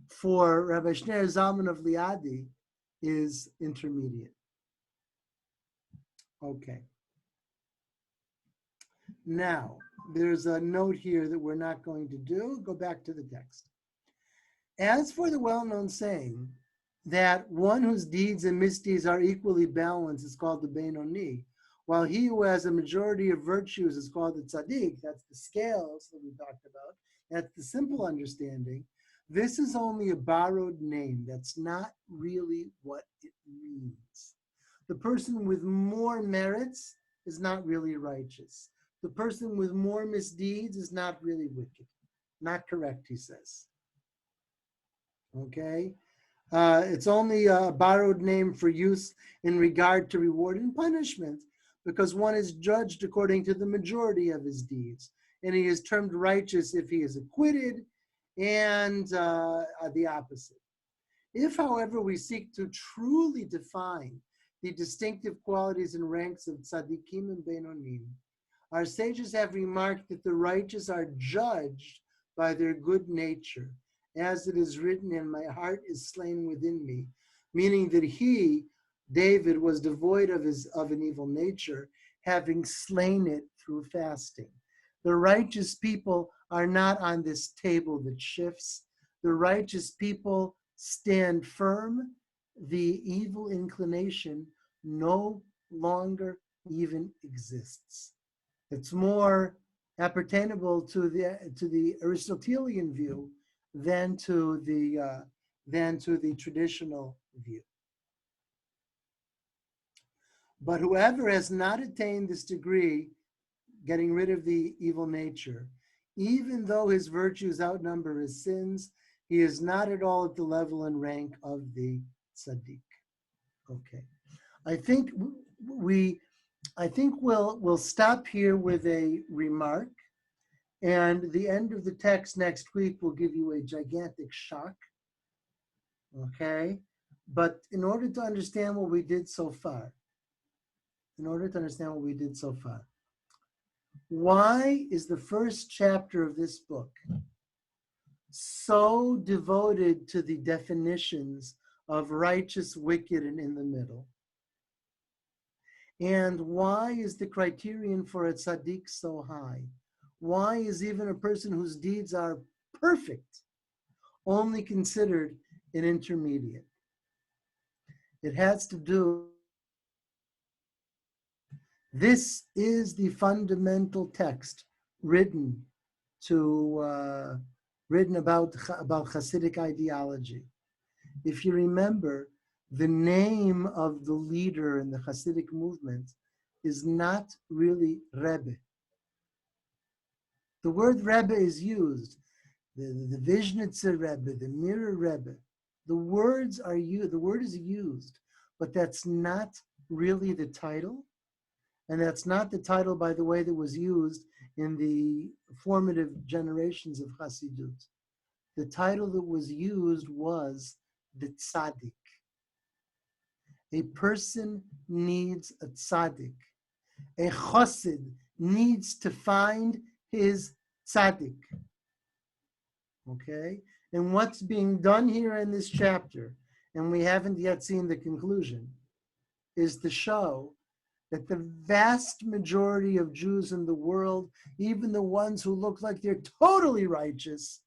for Rabbi Shneur Zalman of Liadi is intermediate. Okay. Now, there's a note here that we're not going to do. Go back to the text. As for the well-known saying that one whose deeds and misdeeds are equally balanced is called the Benoni, while he who has a majority of virtues is called the Tzaddik, that's the scales that we talked about, that's the simple understanding, this is only a borrowed name. That's not really what it means. The person with more merits is not really righteous. The person with more misdeeds is not really wicked. Not correct, he says. Okay? It's only a borrowed name for use in regard to reward and punishment, because one is judged according to the majority of his deeds. And he is termed righteous if he is acquitted, and the opposite. If, however, we seek to truly define the distinctive qualities and ranks of tzaddikim and beinonim, our sages have remarked that the righteous are judged by their good nature, as it is written, "And my heart is slain within me," meaning that he, David, was devoid of an evil nature, having slain it through fasting. The righteous people are not on this table that shifts. The righteous people stand firm. The evil inclination no longer even exists. It's more appertainable to the Aristotelian view than to the traditional view. But whoever has not attained this degree, getting rid of the evil nature, even though his virtues outnumber his sins, he is not at all at the level and rank of the tzaddik. Okay, I think we'll stop here with a remark, and the end of the text next week will give you a gigantic shock. Okay, but in order to understand what we did so far, why is the first chapter of this book so devoted to the definitions of righteous, wicked, and in the middle? And why is the criterion for a tzaddik so high? Why is even a person whose deeds are perfect only considered an intermediate? It has to do. This is the fundamental text written about Hasidic ideology. If you remember, the name of the leader in the Hasidic movement is not really Rebbe. The word Rebbe is used, the Vizhnitzer Rebbe, the Mirror Rebbe. The word is used, but that's not really the title. And that's not the title, by the way, that was used in the formative generations of Hasidut. The title that was used was the tzaddik. A person needs a tzaddik. A chassid needs to find his tzaddik. Okay? And what's being done here in this chapter, and we haven't yet seen the conclusion, is to show that the vast majority of Jews in the world, even the ones who look like they're totally righteous,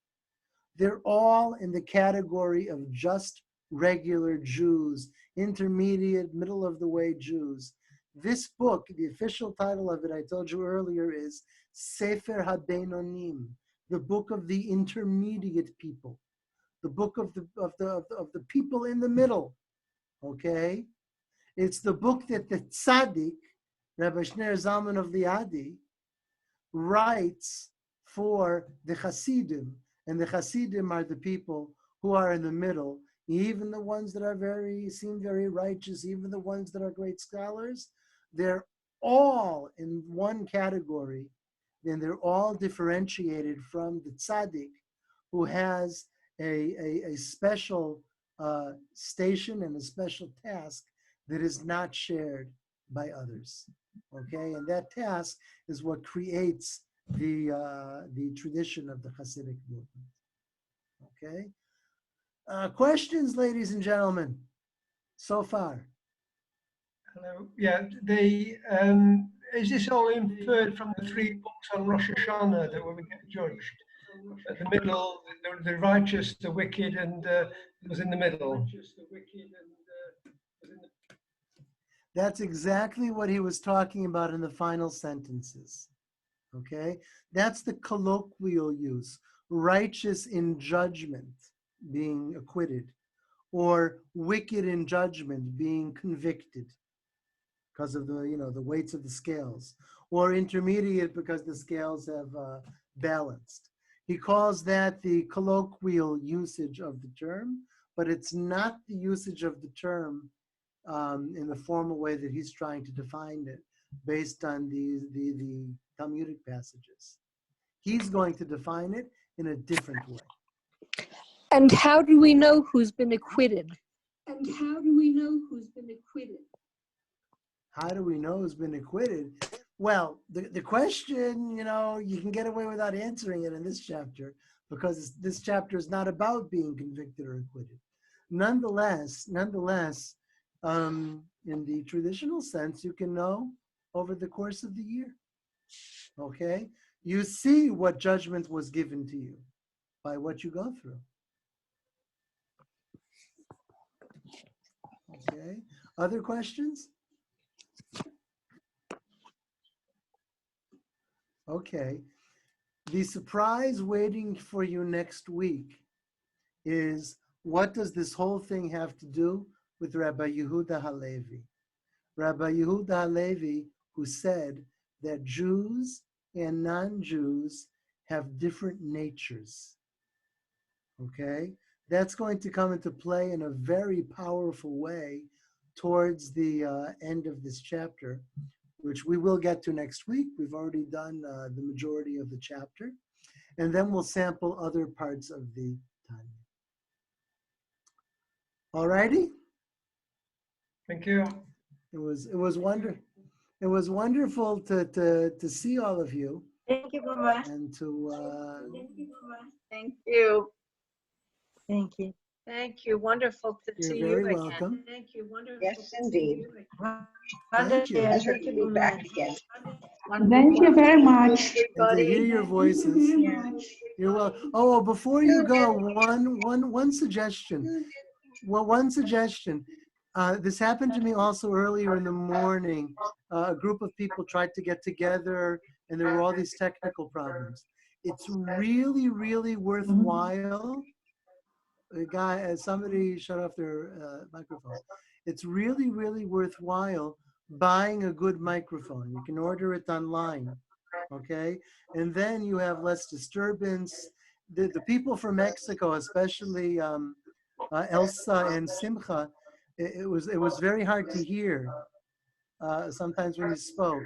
they're all in the category of just regular Jews, intermediate, middle of the way Jews. This book, the official title of it, I told you earlier, is Sefer HaBeinonim, the book of the intermediate people, the book of the people in the middle. Okay? It's the book that the tzaddik, Rebbe Shneur Zalman of Liadi, writes for the Hasidim. And the Hasidim are the people who are in the middle, even the ones that seem very righteous, even the ones that are great scholars. They're all in one category then they're all differentiated from the tzaddik, who has a special station and a special task that is not shared by others. Okay, and that task is what creates the tradition of the Hasidic movement. Okay, questions, ladies and gentlemen, so far? Hello. Yeah, is this all inferred from the 3 books on Rosh Hashanah that when we get judged? At the middle, the righteous, the wicked, and it was in the middle. That's exactly what he was talking about in the final sentences. Okay, that's the colloquial use. Righteous in judgment, being acquitted, or wicked in judgment, being convicted because of the weights of the scales, or intermediate because the scales have balanced. He calls that the colloquial usage of the term, but it's not the usage of the term in the formal way that he's trying to define it based on the Talmudic passages. He's going to define it in a different way. And how do we know who's been acquitted? And how do we know who's been acquitted? How do we know who's been acquitted? Well, the question, you can get away without answering it in this chapter because this chapter is not about being convicted or acquitted. Nonetheless, in the traditional sense, you can know over the course of the year. Okay? You see what judgment was given to you by what you go through. Okay? Other questions? Okay. The surprise waiting for you next week is, what does this whole thing have to do with Rabbi Yehuda Halevi? Rabbi Yehuda Halevi, who said that Jews and non-Jews have different natures. Okay? That's going to come into play in a very powerful way towards the end of this chapter, which we will get to next week. We've already done the majority of the chapter. And then we'll sample other parts of the Tanya. All righty? Thank you. It was wonderful to see all of you. Thank you, Baba. And to Thank you. Thank you. Thank you. Wonderful to you're see you very again. welcome. Thank you. Wonderful. Yes, indeed. Thank you. Pleasure to be back again. Thank you very much. And to hear your voices. You're welcome. Oh, before you go, one suggestion. Well, one suggestion. This happened to me also earlier in the morning. A group of people tried to get together, and there were all these technical problems. It's really, really worthwhile. Somebody shut off their microphone. It's really, really worthwhile buying a good microphone. You can order it online, okay? And then you have less disturbance. The people from Mexico, especially Elsa and Simcha, it was very hard to hear sometimes when you spoke.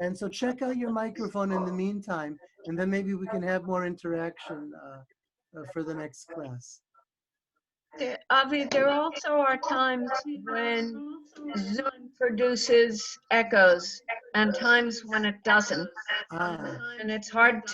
And so check out your microphone in the meantime, and then maybe we can have more interaction for the next class. Avi, there also are times when Zoom produces echoes and times when it doesn't. And it's hard